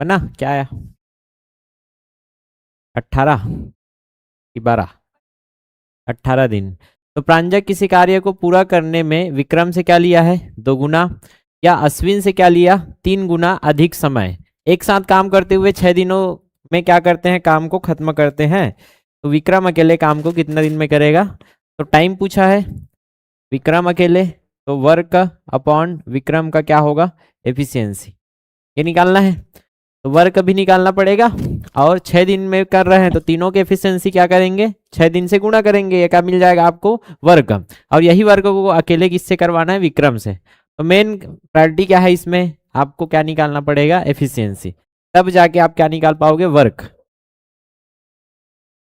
है ना? क्या आया? 18 कि 12? 18 दिन। तो प्रांजक किसी कार्य को पूरा करने में विक्रम से क्या लिया है? 2 गुना। या अश्विन से क्या लिया? 3 गुना अधिक समय। एक साथ काम करते हुए 6 दिनों में क्या करते हैं? काम को खत्म करते हैं। तो विक्रम अकेले काम को कितना दिन में करेगा? तो टाइम पूछा है, विक्रम अकेले, तो वर्क अपॉन विक्रम का क्या होगा? एफिशिएंसी। ये निकालना है, तो वर्क भी निकालना पड़ेगा। और 6 दिन में कर रहे हैं तो तीनों की एफिशिएंसी क्या करेंगे? 6 दिन से गुणा करेंगे, ये क्या मिल जाएगा आपको? वर्क। और यही वर्क को अकेले किससे करवाना है? विक्रम से। तो मेन प्रायोरिटी क्या है इसमें? आपको क्या निकालना पड़ेगा? एफिशिएंसी। तब जाके आप क्या निकाल पाओगे? वर्क।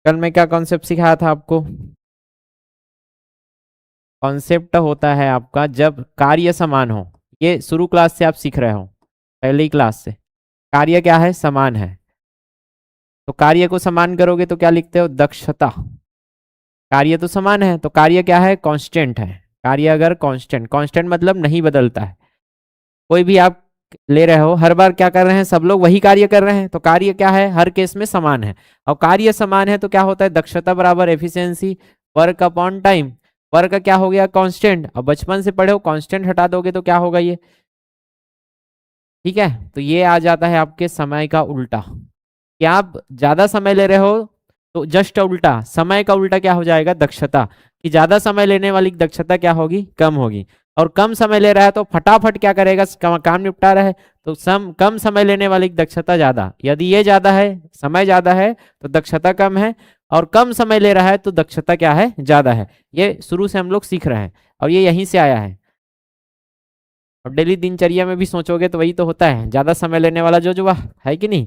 कल मैं क्या कॉन्सेप्ट सिखाया था आपको? कॉन्सेप्ट होता है आपका जब कार्य समान हो। ये शुरू क्लास से आप सीख रहे हो, पहले ही क्लास से। कार्य क्या है? समान है। तो कार्य को समान करोगे तो क्या लिखते हो? दक्षता। कार्य तो समान है तो कार्य क्या है? कांस्टेंट है। कार्य अगर कांस्टेंट, कांस्टेंट मतलब नहीं बदलता है, कोई भी आप ले रहे हो, हर बार क्या कर रहे हैं? सब लोग वही कार्य कर रहे हैं, तो कार्य क्या है? हर केस में समान है। और कार्य समान है तो क्या होता है? दक्षता बराबर efficiency, work upon time. Work क्या हो गया? कांस्टेंट। अब बचपन से पढ़े हो, कांस्टेंट हटा दोगे तो क्या होगा ये? ठीक है, तो ये आ जाता है आपके समय का उल्टा। कि आप ज्यादा समय ले रहे हो तो जस्ट उल्टा, समय का उल्टा क्या हो जाएगा? दक्षता। कि ज्यादा समय लेने वाली दक्षता क्या होगी? कम होगी। और कम समय ले रहा है तो फटाफट क्या करेगा? काम निपटा रहा है, तो कम समय लेने वाली दक्षता ज्यादा। यदि ये ज्यादा है, समय ज्यादा है, तो दक्षता कम है। और कम समय ले रहा है तो दक्षता क्या है? ज्यादा है। ये शुरू से हम लोग सीख रहे हैं और ये यहीं से आया है। और डेली दिनचर्या में भी सोचोगे तो वही तो होता है, ज्यादा समय लेने वाला जो जो है कि नहीं।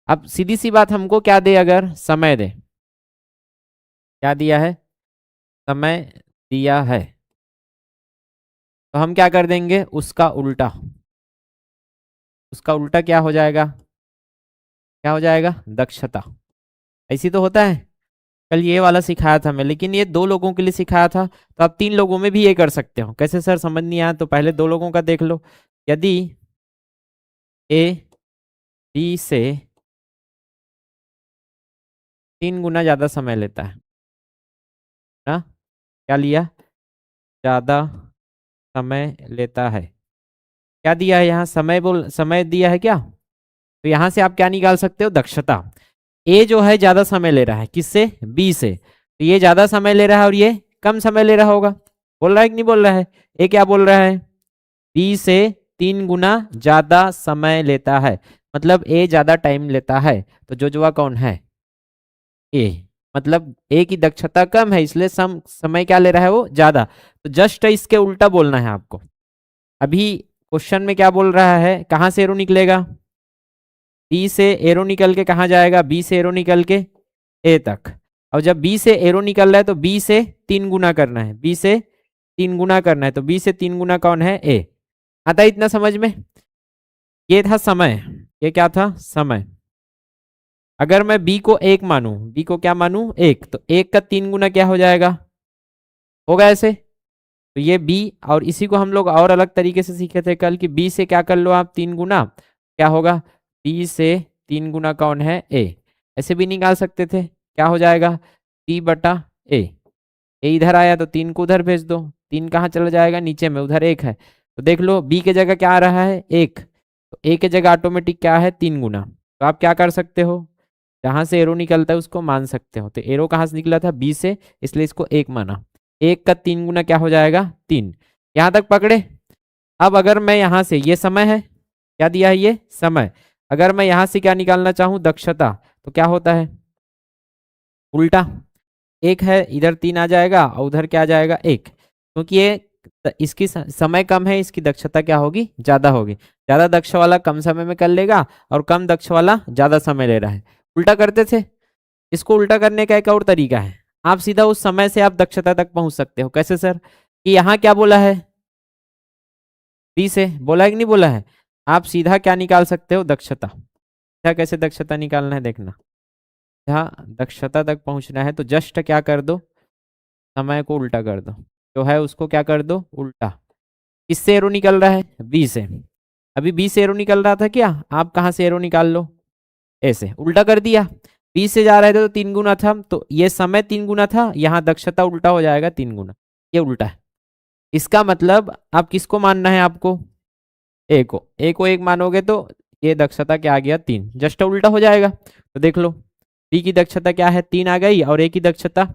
अब सीधी सी बात, हमको क्या दे? अगर समय दे, क्या दिया है? समय दिया है, तो हम क्या कर देंगे? उसका उल्टा। उसका उल्टा क्या हो जाएगा? क्या हो जाएगा? दक्षता। ऐसी तो होता है। कल ये वाला सिखाया था मैं, लेकिन ये 2 लोगों के लिए सिखाया था, तो आप 3 लोगों में भी ये कर सकते हो। कैसे सर? समझ नहीं आया तो पहले 2 लोगों का देख लो। यदि ए बी से 3 गुना ज्यादा समय लेता है ना, क्या लिया? ज्यादा समय लेता है। क्या दिया है यहाँ? समय दिया है क्या? तो यहां से आप क्या निकाल सकते हो? दक्षता। ए जो है ज्यादा समय ले रहा है, किससे? बी से। तो ये ज्यादा समय ले रहा है और ये कम समय ले रहा होगा। बोल रहा है कि नहीं बोल रहा है? ए क्या बोल रहा है? बी से 3 गुना ज्यादा समय लेता है, मतलब ए ज्यादा टाइम लेता है। तो जो कौन है? ए। मतलब ए की दक्षता कम है, इसलिए समय क्या ले रहा है? वो ज्यादा। तो जस्ट इसके उल्टा बोलना है आपको। अभी क्वेश्चन में क्या बोल रहा है? कहाँ से एरो निकलेगा? बी से एरो निकल के कहाँ जाएगा? बी से एरो निकल के ए तक। और जब बी से एरो निकल रहा है तो बी से 3 गुना करना है, बी से 3 गुना करना है। तो बी से 3 गुना कौन है? ए। आता है इतना समझ में? ये था समय। ये क्या था? समय। अगर मैं बी को 1 मानूं, बी को क्या मानूं? 1, तो 1 का 3 गुना क्या हो जाएगा? होगा ऐसे। तो ये बी, और इसी को हम लोग और अलग तरीके से सीखे थे कल, कि बी से क्या कर लो आप? 3 गुना। क्या होगा? बी से 3 गुना कौन है? ए। ऐसे भी निकाल सकते थे, क्या हो जाएगा? बी बटा ए। ए इधर आया तो 3 को उधर भेज दो, 3 कहाँ चला जाएगा? नीचे में, उधर 1 है। तो देख लो, बी के जगह क्या आ रहा है? 1। तो ए के जगह ऑटोमेटिक क्या है? 3 गुना। तो आप क्या कर सकते हो? जहां से एरो निकलता है उसको मान सकते हो। तो एरो कहाँ से निकला था? बी से, इसलिए इसको 1 माना। 1 का 3 गुना क्या हो जाएगा? 3। यहां तक पकड़े? अब अगर मैं यहां से, ये समय है, क्या दिया है? ये समय। अगर मैं यहां से क्या निकालना चाहूं? दक्षता, तो क्या होता है? उल्टा। 1 है, इधर 3 आ जाएगा और उधर क्या आ जाएगा? 1। क्योंकि ये इसकी समय कम है, इसकी दक्षता क्या होगी? ज्यादा होगी। ज्यादा दक्ष वाला कम समय में कर लेगा और कम दक्ष वाला ज्यादा समय ले रहा है। उल्टा करते थे। इसको उल्टा करने का एक और तरीका है, आप सीधा उस समय से आप दक्षता तक पहुंच सकते हो। कैसे सर? कि यहाँ क्या बोला है? बी से बोला है कि नहीं बोला है? आप सीधा क्या निकाल सकते हो? दक्षता। क्या, कैसे दक्षता निकालना है देखना। जहाँ दक्षता तक पहुंचना है तो जस्ट क्या कर दो? समय को उल्टा कर दो। जो है उसको क्या कर दो? उल्टा। किससे एरो निकल रहा है? बी से। अभी बी से एरो निकल रहा था क्या, आप कहाँ से एरो निकाल लो, ऐसे उल्टा कर दिया। बी से जा रहे थे तो 3 गुना था, तो ये समय 3 गुना था, यहाँ दक्षता उल्टा हो जाएगा 3 गुना, ये उल्टा है। इसका मतलब आप किसको मानना है आपको, ए को, ए को 1 मानोगे तो ये दक्षता क्या आ गया 3, जस्ट उल्टा हो जाएगा। तो देख लो बी की दक्षता क्या है 3 आ गई, और ए की दक्षता,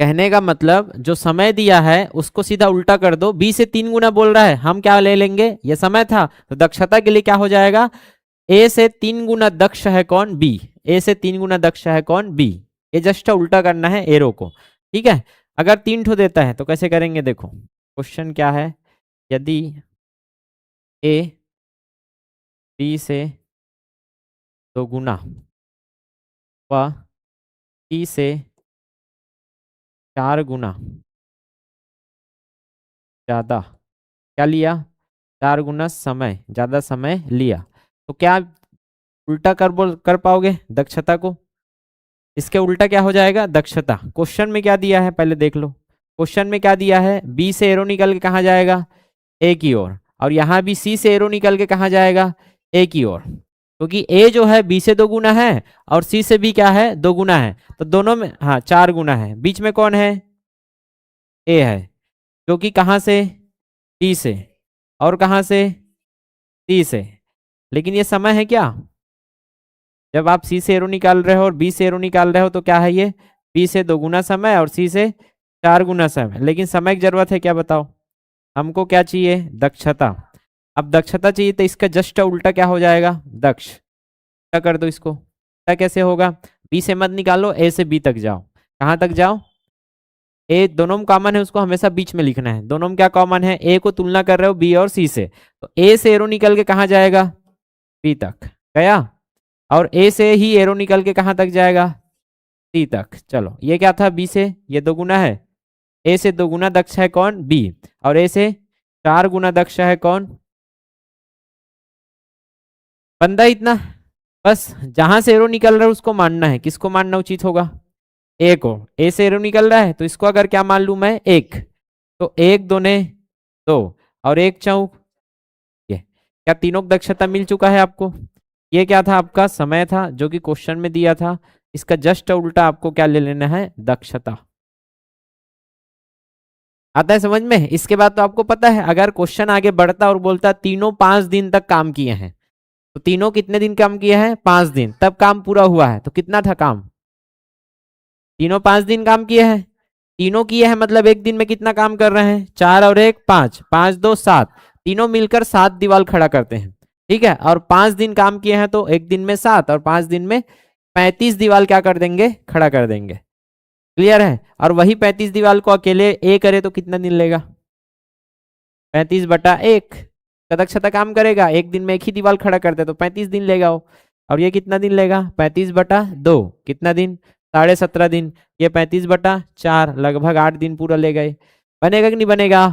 कहने का मतलब जो समय दिया है उसको सीधा उल्टा कर दो, बी से 3 गुना बोल रहा है, हम क्या ले लेंगे, ये समय था, तो दक्षता के लिए क्या हो जाएगा, ए से 3 गुना दक्ष है कौन, बी, ए से 3 गुना दक्ष है कौन, बी। ये जस्ट उल्टा करना है एरो को, ठीक है। अगर 3 ठो देता है तो कैसे करेंगे, देखो क्वेश्चन क्या है, यदि ए बी से 2 गुना व सी से 4 गुना ज्यादा, क्या लिया, 4 गुना समय, ज्यादा समय लिया, तो क्या उल्टा कर पाओगे दक्षता को, इसके उल्टा क्या हो जाएगा दक्षता। क्वेश्चन में क्या दिया है पहले देख लो, क्वेश्चन में क्या दिया है, बी से एरो निकल के कहाँ जाएगा, ए की ओर, और यहाँ भी सी से एरो निकल के कहाँ जाएगा, ए की ओर, क्योंकि ए जो है बी से 2 गुना है और सी से भी क्या है 2 गुना है, तो दोनों में हाँ 4 गुना है, बीच में कौन है, ए है, जो कि कहाँ से, डी से, और कहाँ से, सी से। लेकिन ये समय है क्या, जब आप सी से एरो निकाल रहे हो और बी से एरो निकाल रहे हो तो क्या है ये, बी से 2 गुना समय और सी से 4 गुना समय, लेकिन समय की जरूरत है क्या बताओ, हमको क्या चाहिए दक्षता। अब दक्षता चाहिए तो इसका जस्ट उल्टा क्या हो जाएगा, दक्ष, क्या कर दो इसको, क्या कैसे होगा, बी से मत निकालो, ए से बी तक जाओ, कहाँ तक जाओ, ए दोनों में कॉमन है, उसको हमेशा बीच में लिखना है, दोनों में क्या कॉमन है, ए को तुलना कर रहे हो बी और सी से, तो ए से एरो निकल के कहाँ जाएगा, बी तक गया, और ए से ही एरो निकल के कहाँ तक जाएगा, सी तक। चलो ये क्या था, बी से ये 2 गुना है, ए से 2 गुना दक्ष है कौन, बी, और ए से 4 गुना दक्ष है कौन, बंदा इतना, बस जहां से एरो निकल रहा है उसको मानना है, किसको मानना उचित होगा, ए को, ए से एरो निकल रहा है तो इसको अगर क्या मान लू मैं, एक, तो 1 दूने 2 और 1 चौक, ये क्या तीनों की दक्षता मिल चुका है आपको। ये क्या था, आपका समय था जो कि क्वेश्चन में दिया था, इसका जस्ट उल्टा आपको क्या ले लेना है, दक्षता। आता है समझ में। इसके बाद तो आपको पता है अगर क्वेश्चन आगे बढ़ता और बोलता तीनों 5 दिन तक काम किए हैं, तो तीनों कितने दिन काम किए हैं, 5 दिन, तब काम पूरा हुआ है, तो कितना था काम, तीनों 5 दिन काम किए हैं, तीनों किए हैं मतलब एक दिन में कितना काम कर रहे हैं, 4 और 1 5, 5 2 7, तीनों मिलकर 7 दीवार खड़ा करते हैं, ठीक है। और 5 दिन काम किए हैं तो एक दिन में 7 और 5 दिन में 35 दीवार क्या कर देंगे, खड़ा कर देंगे, क्लियर है। और वही 35 दीवार को अकेले ए करे तो कितना दिन लेगा, 35/1 का दक्षता काम करेगा, एक दिन में एक ही दीवार खड़ा करते तो 35 दिन लेगा वो, और ये कितना दिन लेगा, 35/2, कितना दिन, 17.5 दिन, ये 35/4, लगभग 8 दिन पूरा ले गए। बनेगा कि नहीं बनेगा,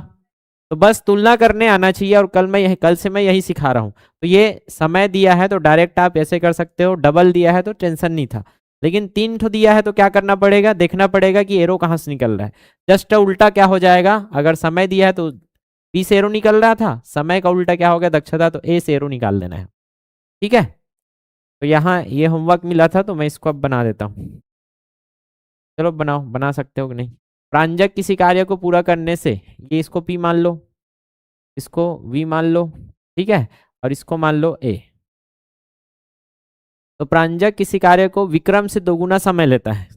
तो बस तुलना करने आना चाहिए, और कल से मैं यही सिखा रहा हूँ। तो ये समय दिया है तो डायरेक्ट आप ऐसे कर सकते हो, डबल दिया है तो टेंशन नहीं था, लेकिन 3 ठो दिया है तो क्या करना पड़ेगा, देखना पड़ेगा कि एरो कहाँ से निकल रहा है। जस्ट उल्टा क्या हो जाएगा, अगर समय दिया है तो बी से एरो निकल रहा था, समय का उल्टा क्या हो गया दक्षता, तो ए से एरो निकाल देना है, ठीक है। तो यहाँ ये होमवर्क मिला था तो मैं इसको अब बना देता हूँ, चलो बनाओ, बना सकते हो कि नहीं। प्रांजक किसी कार्य को पूरा करने से, ये इसको पी मान लो, इसको वी मान लो, ठीक है, और इसको मान लो ए। तो प्रांजक किसी कार्य को विक्रम से 2 गुना समय लेता है,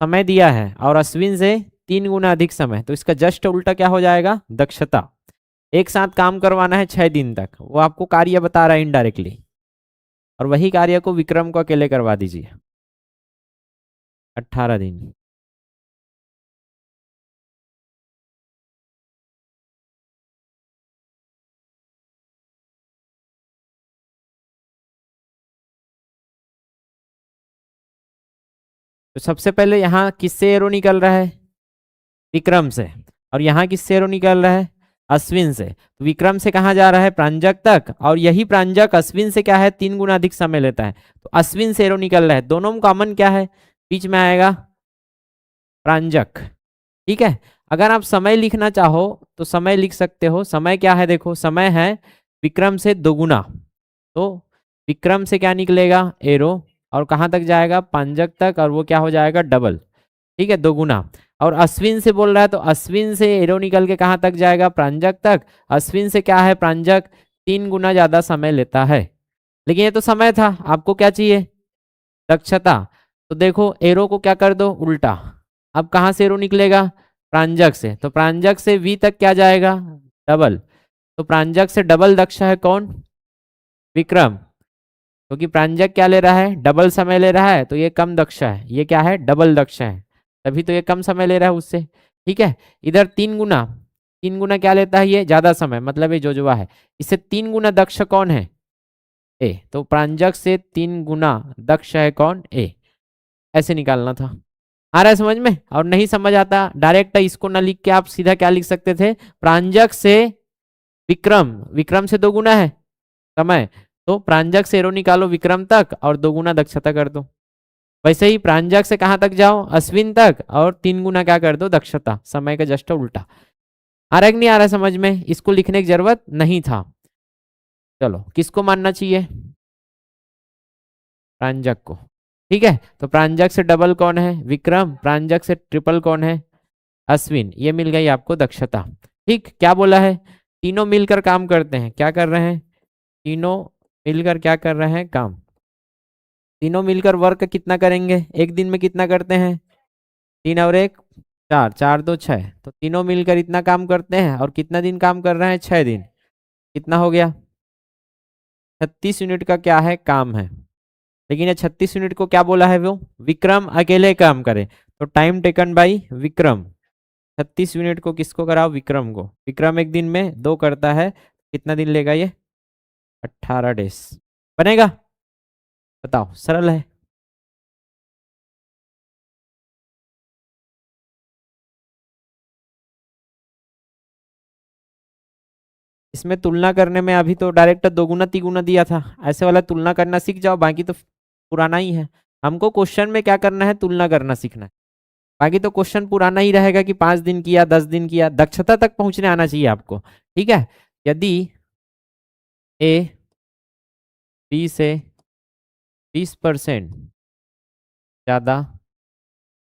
समय दिया है, और अश्विन से 3 गुना अधिक समय, तो इसका जस्ट उल्टा क्या हो जाएगा, दक्षता। एक साथ काम करवाना है 6 दिन तक, वो आपको कार्य बता रहा है इनडायरेक्टली, और वही कार्य को विक्रम को अकेले करवा दीजिए 18 दिन। तो सबसे पहले यहाँ किससे एरो निकल रहा है, विक्रम से, और यहाँ किससे एरो निकल रहा है, अश्विन से। तो विक्रम से कहाँ जा रहा है, प्रांजक तक, और यही प्रांजक अश्विन से क्या है 3 गुना अधिक समय लेता है, तो अश्विन से एरो निकल रहा है, दोनों में कॉमन क्या है, बीच में आएगा प्रांजक, ठीक है। अगर आप समय लिखना चाहो तो समय लिख सकते हो। समय क्या है, देखो समय है विक्रम से दोगुना, तो विक्रम से क्या निकलेगा, एरो, और कहाँ तक जाएगा, प्रांजक तक, और वो क्या हो जाएगा, डबल। ठीक है, दोगुना। और अश्विन से बोल रहा है तो अश्विन से एरो निकल के कहाँ तक जाएगा, प्रांजक तक। अश्विन से क्या है, प्रांजक 3 गुना ज्यादा समय लेता है। लेकिन ये तो समय था, आपको क्या चाहिए, दक्षता। तो देखो एरो को क्या कर दो, उल्टा। अब कहाँ से एरो निकलेगा, प्रांजक से, तो प्रांजक से वी तक क्या जाएगा, डबल। तो प्रांजक से डबल दक्ष है कौन, विक्रम। क्योंकि प्रांजक क्या ले रहा है, डबल समय ले रहा है, तो ये कम दक्ष है, ये क्या है, डबल दक्ष है, तभी तो ये कम समय ले रहा है उससे। ठीक है, इधर 3 गुना, 3 गुना क्या लेता है, ये ज्यादा समय, मतलब ये जोजवा है। इससे 3 गुना दक्ष कौन है, ए। तो प्रांजक से 3 गुना दक्ष है कौन, ए। ऐसे निकालना था। आ रहा है समझ में। और नहीं समझ आता डायरेक्ट इसको ना लिख के आप सीधा क्या लिख सकते थे, प्रांजक से विक्रम, विक्रम से 2 गुना है समय, तो प्रांजक से एरो निकालो विक्रम तक और 2 गुना दक्षता कर दो। वैसे ही प्रांजक से कहां तक जाओ, अश्विन तक, और 3 गुना क्या कर दो, दक्षता। समय का जस्ट उल्टा। आ रहा है कि नहीं आ रहा है समझ में, इसको लिखने की जरूरत नहीं था। चलो किसको मानना चाहिए, प्रांजक को। ठीक है, तो प्रांजक से डबल कौन है, विक्रम। प्रांजक से ट्रिपल कौन है, अश्विन। ये मिल गई आपको दक्षता। ठीक, क्या बोला है, तीनों मिलकर काम करते हैं, क्या कर रहे हैं, तीनों मिलकर क्या कर रहे हैं, काम। तीनों मिलकर वर्क कितना करेंगे, एक दिन में कितना करते हैं, 3 और 1 4, 4 2 6, तो तीनों मिलकर इतना काम करते हैं। और कितना दिन काम कर रहे हैं, 6 दिन। कितना हो गया, 36 यूनिट का क्या है, काम है। लेकिन ये 36 यूनिट को क्या बोला है, वो विक्रम अकेले काम करे, तो time taken by Vikram. 36 unit को किसको कराओ, विक्रम को। विक्रम एक दिन में 2 करता है, कितना दिन लेगा ये, 18 डेज। बनेगा, बताओ, सरल है। इसमें तुलना करने में अभी तो डायरेक्ट 2 गुना 3 गुना दिया था, ऐसे वाला तुलना करना सीख जाओ, बाकी तो पुराना ही है। हमको क्वेश्चन में क्या करना है, तुलना करना सीखना है। बाकी तो क्वेश्चन पुराना ही रहेगा कि 5 दिन किया, 10 दिन किया, दक्षता तक पहुंचने आना चाहिए आपको। ठीक है, यदि ए बी से 20% ज्यादा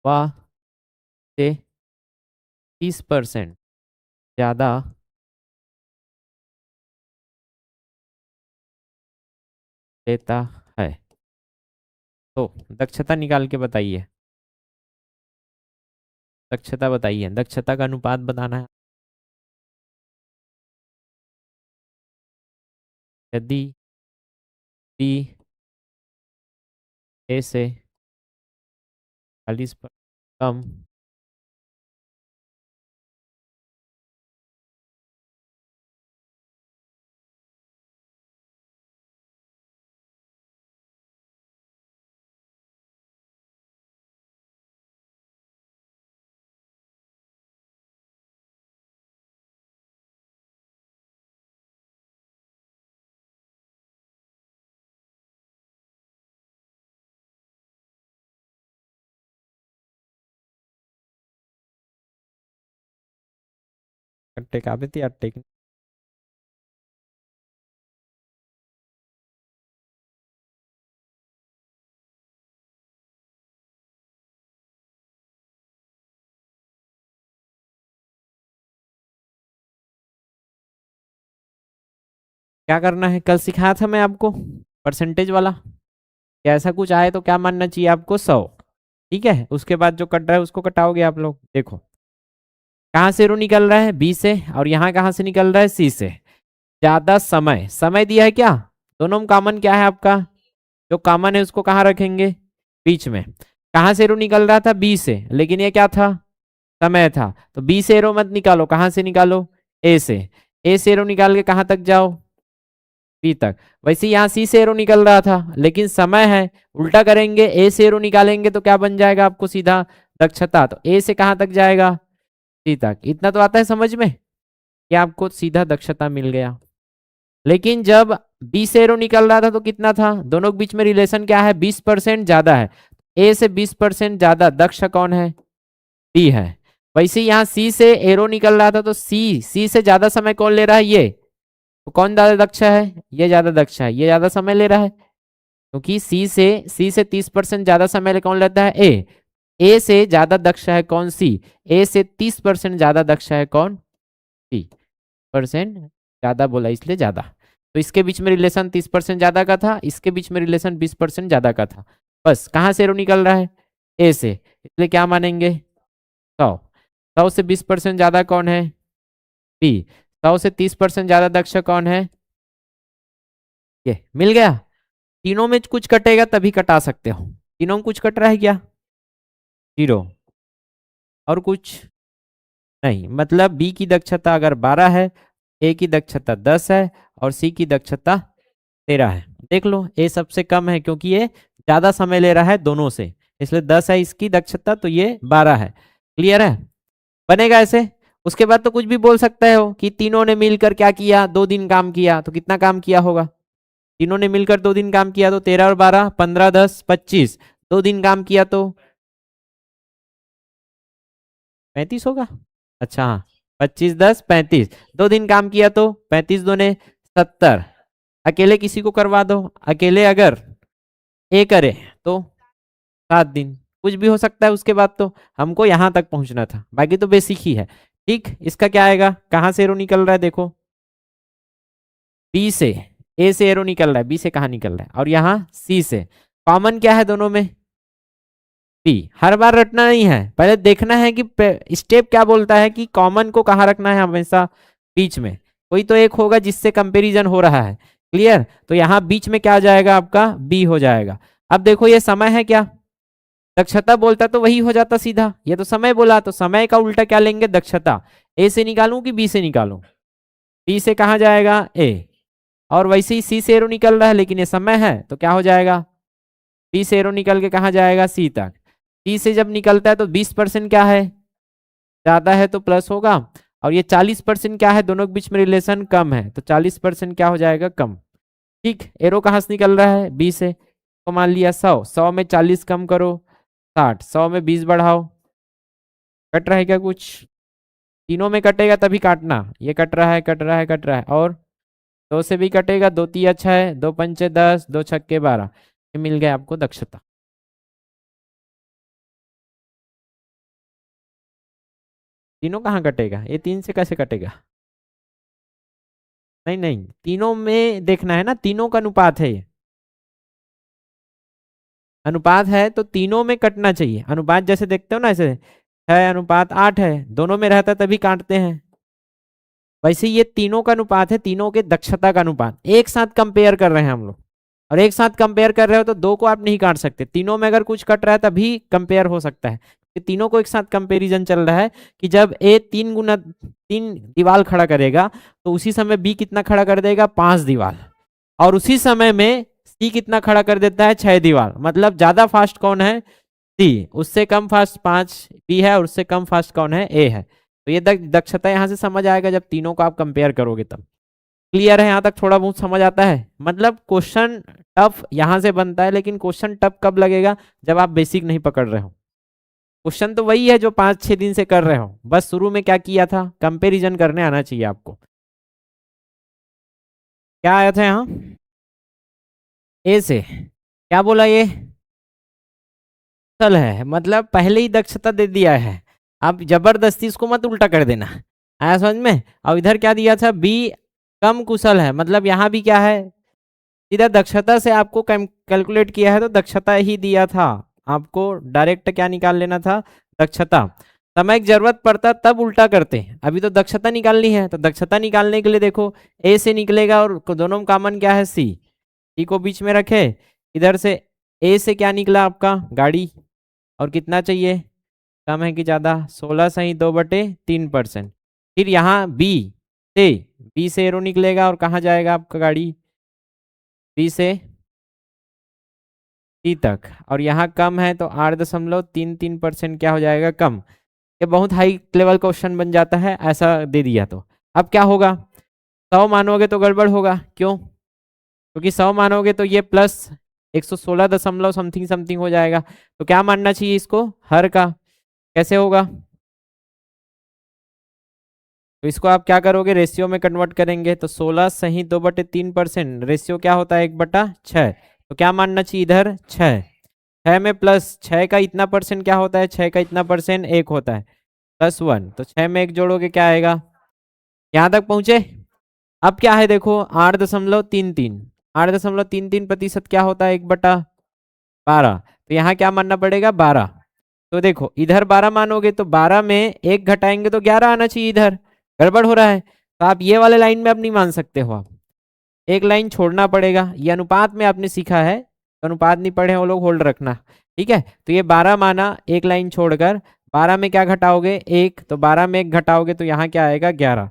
व से 30% ज्यादा लेता है, तो दक्षता निकाल के बताइए। दक्षता बताइए, दक्षता का अनुपात बताना है। यदि बी ए से 40 कम कट्टे काबे ती अट्टे। क्या करना है, कल सिखाया था मैं आपको परसेंटेज वाला, कि ऐसा कुछ आए तो क्या मानना चाहिए आपको, 100। ठीक है, उसके बाद जो कट रहा है उसको कटाओगे आप लोग। देखो कहाँ से रो निकल रहा है, बी से, और यहाँ कहाँ से निकल रहा है, सी से। ज्यादा समय, समय दिया है क्या, दोनों में कॉमन क्या है आपका, जो कॉमन है उसको कहाँ रखेंगे, बीच में। कहाँ से रो निकल रहा था, बी से, लेकिन ये क्या था, समय था, तो बी से एरो मत निकालो, कहाँ से निकालो, ए से। ए से एरो निकाल के कहाँ तक जाओ, बी तक। वैसे यहाँ सी से एरो निकल रहा था, लेकिन समय है, उल्टा करेंगे, ए से एरो निकालेंगे तो क्या बन जाएगा आपको, सीधा दक्षता। तो ए से कहाँ तक जाएगा, सी तक। इतना तो आता है समझ में, कि आपको सीधा दक्षता मिल गया। लेकिन जब बी से एरो निकल रहा था तो कितना था, दोनों के बीच में रिलेशन क्या है, 20% ज्यादा है। ए से 20% ज्यादा दक्ष कौन है, बी है। वैसे यहाँ सी से एरो निकल रहा था, तो सी से ज्यादा समय कौन ले रहा है? ये। तो कौन ज्यादा दक्ष है? ये ज्यादा दक्ष है, ये ज्यादा समय ले रहा है, क्योंकि सी से 30% ज्यादा समय कौन लेता है? ए से ज्यादा दक्ष है कौन? सी। ए से 30% ज्यादा दक्ष है कौन? सी। परसेंट ज्यादा बोला इसलिए ज्यादा। तो इसके बीच में रिलेशन 30% ज्यादा का था, इसके बीच में रिलेशन 20% ज्यादा का था। बस कहाँ से एरो निकल रहा है? ए से, इसलिए क्या मानेंगे? 100। 100 से 20% ज्यादा कौन है? बी। 100 से 30% ज्यादा दक्ष कौन है? ये। मिल गया। तीनों में कुछ कटेगा तभी कटा सकते हो। तीनों में कुछ कट रहा है क्या? 0। और कुछ नहीं, मतलब बी की दक्षता अगर 12 है, ए की दक्षता 10 है, और सी की दक्षता 13 है। देख लो, ए सबसे कम है क्योंकि ये ज्यादा समय ले रहा है दोनों से, इसलिए 10 है इसकी दक्षता, तो ये 12 है। क्लियर है? बनेगा ऐसे। उसके बाद तो कुछ भी बोल सकते हो कि तीनों ने मिलकर क्या किया? 2 दिन काम किया, तो कितना काम किया होगा? तीनों ने मिलकर 2 दिन काम किया, तो 13 और 12, 15, 10, 25। 2 दिन काम किया तो 35 होगा। अच्छा हाँ, 25, 10, 35। 2 दिन काम किया तो 35 दूने 70। अकेले किसी को करवा दो, अकेले अगर ए करे तो 7 दिन। कुछ भी हो सकता है उसके बाद, तो हमको यहां तक पहुंचना था, बाकी तो बेसिक ही है। ठीक, इसका क्या आएगा? कहां से एरो निकल रहा है देखो? बी से। ए से एरो निकल रहा है, बी से कहा निकल रहा है? और यहाँ सी से। कॉमन क्या है दोनों में? बी। हर बार रटना नहीं है, पहले देखना है कि स्टेप क्या बोलता है कि कॉमन को कहाँ रखना है हमेशा? बीच में। कोई तो एक होगा जिससे कंपैरिजन हो रहा है। क्लियर? तो यहाँ बीच में क्या आ जाएगा आपका? बी हो जाएगा। अब देखो ये समय है क्या? दक्षता बोलता तो वही हो जाता सीधा, ये तो समय बोला, तो समय का उल्टा क्या लेंगे? दक्षता। ए से निकालूं कि बी से निकालूं? बी से कहाँ जाएगा? ए। और वैसे ही सी से एरो निकल रहा है, लेकिन ये समय है तो क्या हो जाएगा? बी से एरो निकल के कहाँ जाएगा? सी तक। सी से जब निकलता है तो 20% क्या है? ज्यादा है तो प्लस होगा। और ये 40% क्या है? दोनों के बीच में रिलेशन कम है, तो 40% क्या हो जाएगा? कम। ठीक, एरो कहाँ से निकल रहा है? बी से। तो मान लिया 100, 100 में 40 कम करो 60, 100 में 20 बढ़ाओ। कट रहा है क्या कुछ? तीनों में कटेगा तभी काटना। ये कट रहा है, कट रहा है, कट रहा है। और 2 से भी कटेगा, 2 तिया 6, 2 पंचे 10, 2 छक्के 12। ये मिल गया आपको दक्षता। तीनों कहाँ कटेगा? ये 3 से कैसे कटेगा? नहीं नहीं, तीनों में देखना है ना, तीनों का अनुपात है ये। अनुपात है तो तीनों में कटना चाहिए। अनुपात जैसे देखते हो ना, ऐसे 6:8 है, दोनों में रहता है तभी काटते हैं। वैसे ये तीनों का अनुपात है, तीनों के दक्षता का अनुपात, एक साथ कंपेयर कर रहे हैं हम लोग। और एक साथ कंपेयर कर रहे हो तो दो को आप नहीं काट सकते, तीनों में अगर कुछ कट रहा है तभी कंपेयर हो सकता है। कि तीनों को एक साथ कंपेरिजन चल रहा है कि जब ए 3 दीवार खड़ा करेगा तो उसी समय बी कितना खड़ा कर देगा? 5 दीवार। और उसी समय में सी कितना खड़ा कर देता है? 6 दीवार। मतलब ज्यादा फास्ट कौन है? सी। उससे कम फास्ट 5 बी है, और उससे कम फास्ट कौन है? ए है। तो ये दक्षता यहाँ से समझ आएगा जब तीनों को आप कंपेयर करोगे तब। क्लियर है? यहाँ तक थोड़ा बहुत समझ आता है? मतलब क्वेश्चन टफ यहाँ से बनता है, लेकिन क्वेश्चन टफ कब लगेगा? जब आप बेसिक नहीं पकड़ रहे हो। क्वेश्चन तो वही है जो 5-6 दिन से कर रहे हो, बस शुरू में क्या किया था? कंपैरिजन करने आना चाहिए आपको। क्या आया था यहाँ? ए से क्या बोला? ये सल है, मतलब पहले ही दक्षता दे दिया है। आप जबरदस्ती इसको मत उल्टा कर देना। आया समझ में? और इधर क्या दिया था? बी कम कुशल है, मतलब यहाँ भी क्या है? सीधा दक्षता से आपको कैलकुलेट किया है तो दक्षता ही दिया था। आपको डायरेक्ट क्या निकाल लेना था? दक्षता। समय की जरूरत पड़ता तब उल्टा करते, अभी तो दक्षता निकालनी है, तो दक्षता निकालने के लिए देखो ए से निकलेगा, और दोनों में कॉमन क्या है? सी। सी को बीच में रखे। इधर से ए से क्या निकला आपका? गाड़ी। और कितना चाहिए? कम है कि ज्यादा? 16 सही 2/3%। फिर यहाँ से बी से एरो निकलेगा, और कहाँ जाएगा आपका गाड़ी? बी से सी तक। और यहाँ कम है तो 8.33% क्या हो जाएगा? कम। ये बहुत हाई लेवल क्वेश्चन बन जाता है ऐसा दे दिया तो। अब क्या होगा? 100 मानोगे तो गड़बड़ होगा। क्यों? क्योंकि 100 मानोगे तो ये प्लस 116 दशमलव समथिंग समथिंग हो जाएगा। तो क्या मानना चाहिए इसको? हर का। कैसे होगा? तो इसको आप क्या करोगे, रेशियो में कन्वर्ट करेंगे। तो 16 सही 2/3%, रेशियो क्या होता है 1/6। तो क्या मानना चाहिए इधर 6। 6 में प्लस 6 का इतना परसेंट क्या होता है, 6 का इतना परसेंट 1 होता है, +1। तो 6 में 1 जोड़ोगे क्या आएगा, यहां तक पहुंचे। अब क्या है देखो 8.33, 8.33% क्या होता है 1/12। तो यहाँ क्या मानना पड़ेगा 12। तो देखो इधर 12 मानोगे तो 12 में 1 घटाएंगे तो 11 आना चाहिए, इधर गड़बड़ हो रहा है। तो आप ये वाले लाइन में अब नहीं मान सकते हो, आप एक लाइन छोड़ना पड़ेगा। ये अनुपात में आपने सीखा है, तो अनुपात नहीं पढ़े वो लोग होल्ड रखना, ठीक है। तो ये 12 माना, एक लाइन छोड़कर 12 में क्या घटाओगे 1, तो 12 में 1 घटाओगे तो यहाँ क्या आएगा 11।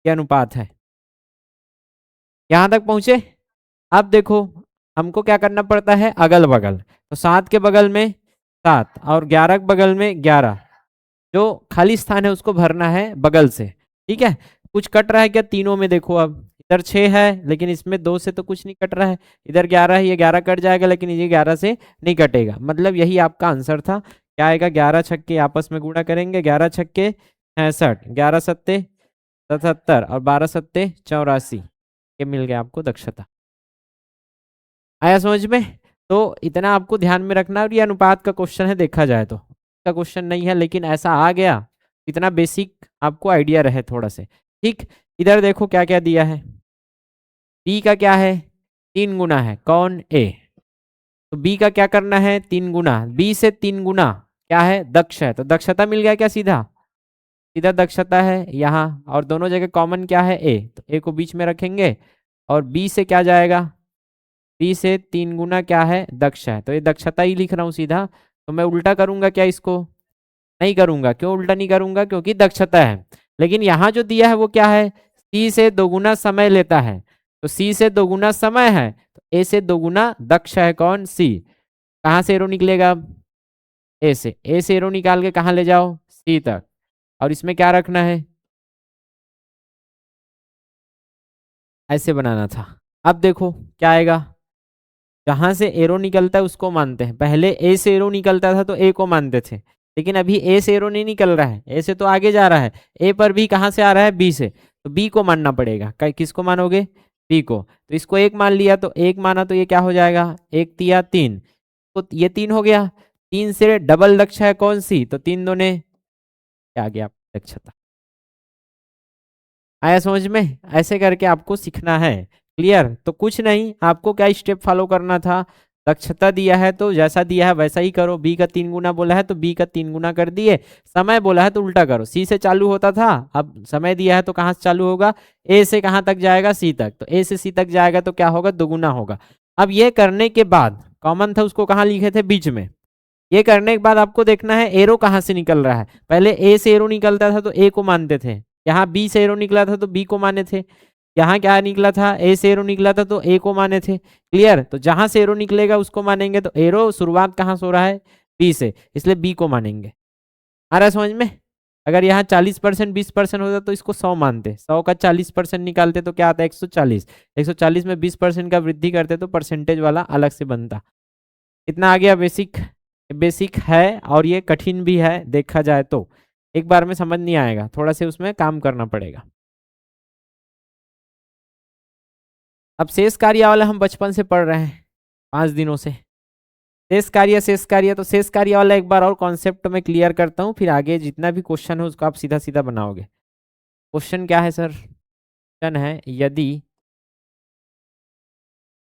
ये अनुपात है। यहां तक पहुंचे। अब देखो हमको क्या करना पड़ता है, अगल बगल। तो 7 के बगल में 7 और 11 के बगल में 11, जो खाली स्थान है उसको भरना है बगल से, ठीक है। कुछ कट रहा है क्या तीनों में, देखो अब इधर 6 है लेकिन इसमें 2 से तो कुछ नहीं कट रहा है। इधर 11 है, ये 11 कट जाएगा लेकिन ये 11 से नहीं कटेगा, मतलब यही आपका आंसर था। क्या आएगा, 11 छक्के आपस में गुणा करेंगे, 11 छक्के 66, 11 सत्ते 77 और 12 सत्ते 84। ये मिल गया आपको दक्षता। आया समझ में। तो इतना आपको ध्यान में रखना। और ये अनुपात का क्वेश्चन है, देखा जाए तो का क्वेश्चन नहीं है, लेकिन ऐसा आ गया, इतना बेसिक आपको आइडिया रहे थोड़ा से, ठीक। इधर देखो क्या क्या दिया है, बी का क्या है 3 गुना है, कौन ए। तो बी का क्या करना है 3 गुना, बी से 3 गुना क्या है दक्ष है, तो दक्षता मिल गया क्या, सीधा सीधा दक्षता है यहाँ। और दोनों जगह कॉमन क्या है ए, तो ए को बीच में रखेंगे और बी से क्या जाएगा, बी से 3 गुना क्या है दक्ष है, तो ये दक्षता ही लिख रहा हूँ सीधा। तो मैं उल्टा करूंगा क्या इसको, नहीं करूंगा। क्यों उल्टा नहीं करूंगा, क्योंकि दक्षता है। लेकिन यहाँ जो दिया है वो क्या है, सी से दोगुना समय लेता है। तो सी से दोगुना समय है तो ए से दोगुना दक्ष है, कौन सी। कहाँ से एरो निकलेगा अब, ए से एरो निकाल के कहाँ ले जाओ सी तक। और इसमें क्या रखना है, ऐसे बनाना था। अब देखो क्या आएगा, जहां से एरो निकलता है उसको मानते हैं। पहले ए से एरो निकलता था तो ए को मानते थे, लेकिन अभी ए से एरो नहीं निकल रहा है, ए से तो आगे जा रहा है। ए पर भी कहाँ से आ रहा है, बी से, तो बी को मानना पड़ेगा। किसको मानोगे, बी को। तो इसको एक मान लिया, तो एक माना तो ये क्या हो जाएगा, एक तिया 3, तो ये 3 हो गया। 3 से डबल दक्ष है कौन सी, तो 3 दूने क्या आ गया दक्षता। आया समझ में। ऐसे करके आपको सीखना है, क्लियर। तो कुछ नहीं, आपको क्या स्टेप फॉलो करना था, दक्षता दिया है तो जैसा दिया है वैसा ही करो। बी का 3 गुना बोला है तो बी का 3 गुना कर दिए, समय बोला है तो उल्टा करो। सी से चालू होता था, अब समय दिया है तो कहाँ से चालू होगा, ए से कहाँ तक जाएगा, सी तक। तो ए से सी तक जाएगा तो क्या होगा, दोगुना होगा। अब ये करने के बाद कॉमन था उसको कहाँ लिखे थे, बीच में। ये करने के बाद आपको देखना है एरो कहाँ से निकल रहा है। पहले ए से एरो निकलता था तो ए को मानते थे, यहाँ बी से एरो निकला था तो बी को माने थे, यहाँ क्या निकला था, ए से एरो निकला था तो ए को माने थे, क्लियर। तो जहां से एरो निकलेगा उसको मानेंगे। तो एरो शुरुआत कहाँ से हो रहा है, बी से, इसलिए बी को मानेंगे। आ रहा है समझ में। अगर यहाँ 40% 20% होता तो इसको 100 मानते, 100 का 40% निकालते तो क्या आता है 140, 140 में 20% का वृद्धि करते तो परसेंटेज वाला अलग से बनता। इतना आ गया बेसिक। बेसिक है और ये कठिन भी है, देखा जाए तो एक बार में समझ नहीं आएगा, थोड़ा से उसमें काम करना पड़ेगा। अब शेष कार्य वाला हम बचपन से पढ़ रहे हैं 5 दिनों से। शेष कार्य, शेष कार्य, तो शेष कार्य वाला एक बार और कॉन्सेप्ट में क्लियर करता हूँ, फिर आगे जितना भी क्वेश्चन है उसको आप सीधा सीधा बनाओगे। क्वेश्चन क्या है सर, क्वेश्चन है यदि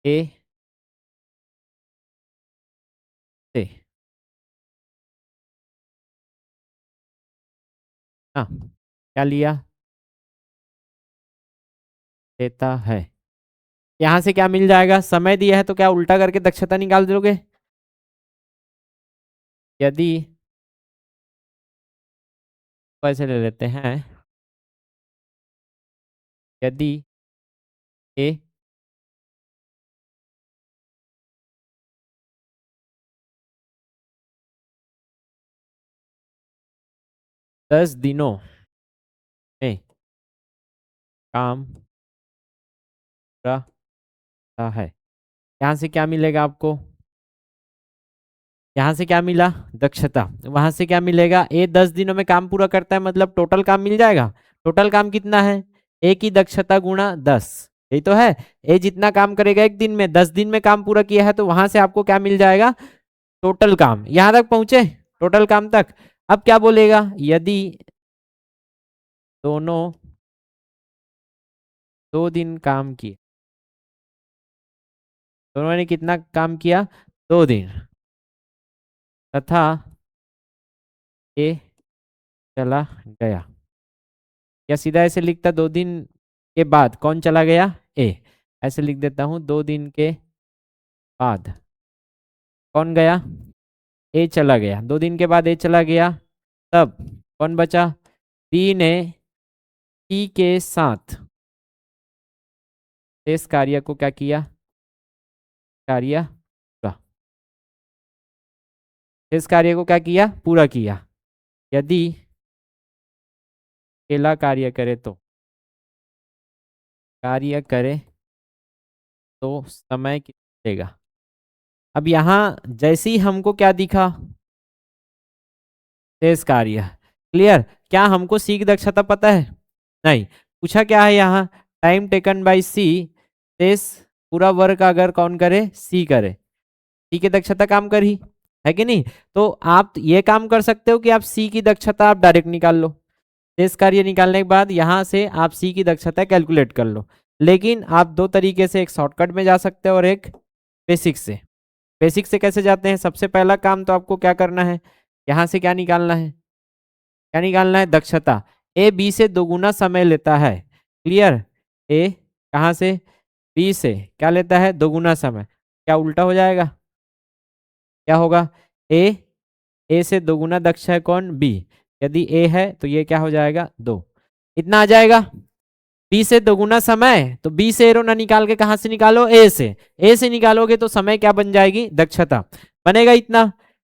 ए से, हाँ क्या लिया, देता है। यहाँ से क्या मिल जाएगा, समय दिया है तो क्या उल्टा करके दक्षता निकाल दोगे। यदि पैसे ले लेते हैं, यदि ए 10 दिनों में काम पूरा है, यहाँ से क्या मिलेगा आपको, यहाँ से क्या मिला, दक्षता। वहां से क्या मिलेगा, ए 10 दिनों में काम पूरा करता है, मतलब टोटल काम मिल जाएगा। टोटल काम कितना है, ए की दक्षता गुणा 10, यही तो है। ए जितना काम करेगा एक दिन में, 10 दिन में काम पूरा किया है, तो वहां से आपको क्या मिल जाएगा, टोटल काम। यहां तक पहुंचे, टोटल काम तक। अब क्या बोलेगा, यदि दोनों 2 दिन काम किए, दोनों ने कितना काम किया, 2 दिन, तथा ए चला गया, या सीधा ऐसे लिखता, 2 दिन के बाद कौन चला गया, ए। ऐसे लिख देता हूं, 2 दिन के बाद कौन गया, ए चला गया। 2 दिन के बाद ए चला गया, तब कौन बचा, बी ने सी के साथ शेष कार्य को क्या किया, कार्य पूरा, शेष कार्य को क्या किया, पूरा किया। यदि अकेला कार्य करे तो, कार्य करे तो समय कितना लेगा। अब यहाँ जैसे ही हमको क्या दिखा, शेष कार्य, क्लियर। क्या हमको सी की दक्षता पता है, नहीं। पूछा क्या है यहाँ, टाइम टेकन बाय सी, शेष पूरा वर्क अगर कौन करे, सी करे। सी की दक्षता काम करी है कि नहीं, तो आप ये काम कर सकते हो कि आप सी की दक्षता आप डायरेक्ट निकाल लो। शेष कार्य निकालने के बाद यहाँ से आप सी की दक्षता कैलकुलेट कर लो। लेकिन आप दो तरीके से, एक शॉर्टकट में जा सकते हो और एक बेसिक से। बेसिक से कैसे जाते हैं, सबसे पहला काम तो आपको क्या करना है, यहाँ से क्या निकालना है, क्या निकालना है, दक्षता। ए बी से दोगुना समय लेता है, क्लियर। ए कहाँ से, बी से क्या लेता है, दोगुना समय। क्या उल्टा हो जाएगा, क्या होगा, ए से दोगुना दक्ष है कौन, बी। यदि ए है तो ये क्या हो जाएगा, 2, इतना आ जाएगा। बी से दोगुना समय, तो बी से एरो ना निकाल के कहां से निकालो, ए से निकालोगे तो समय क्या बन जाएगी, दक्षता बनेगा इतना।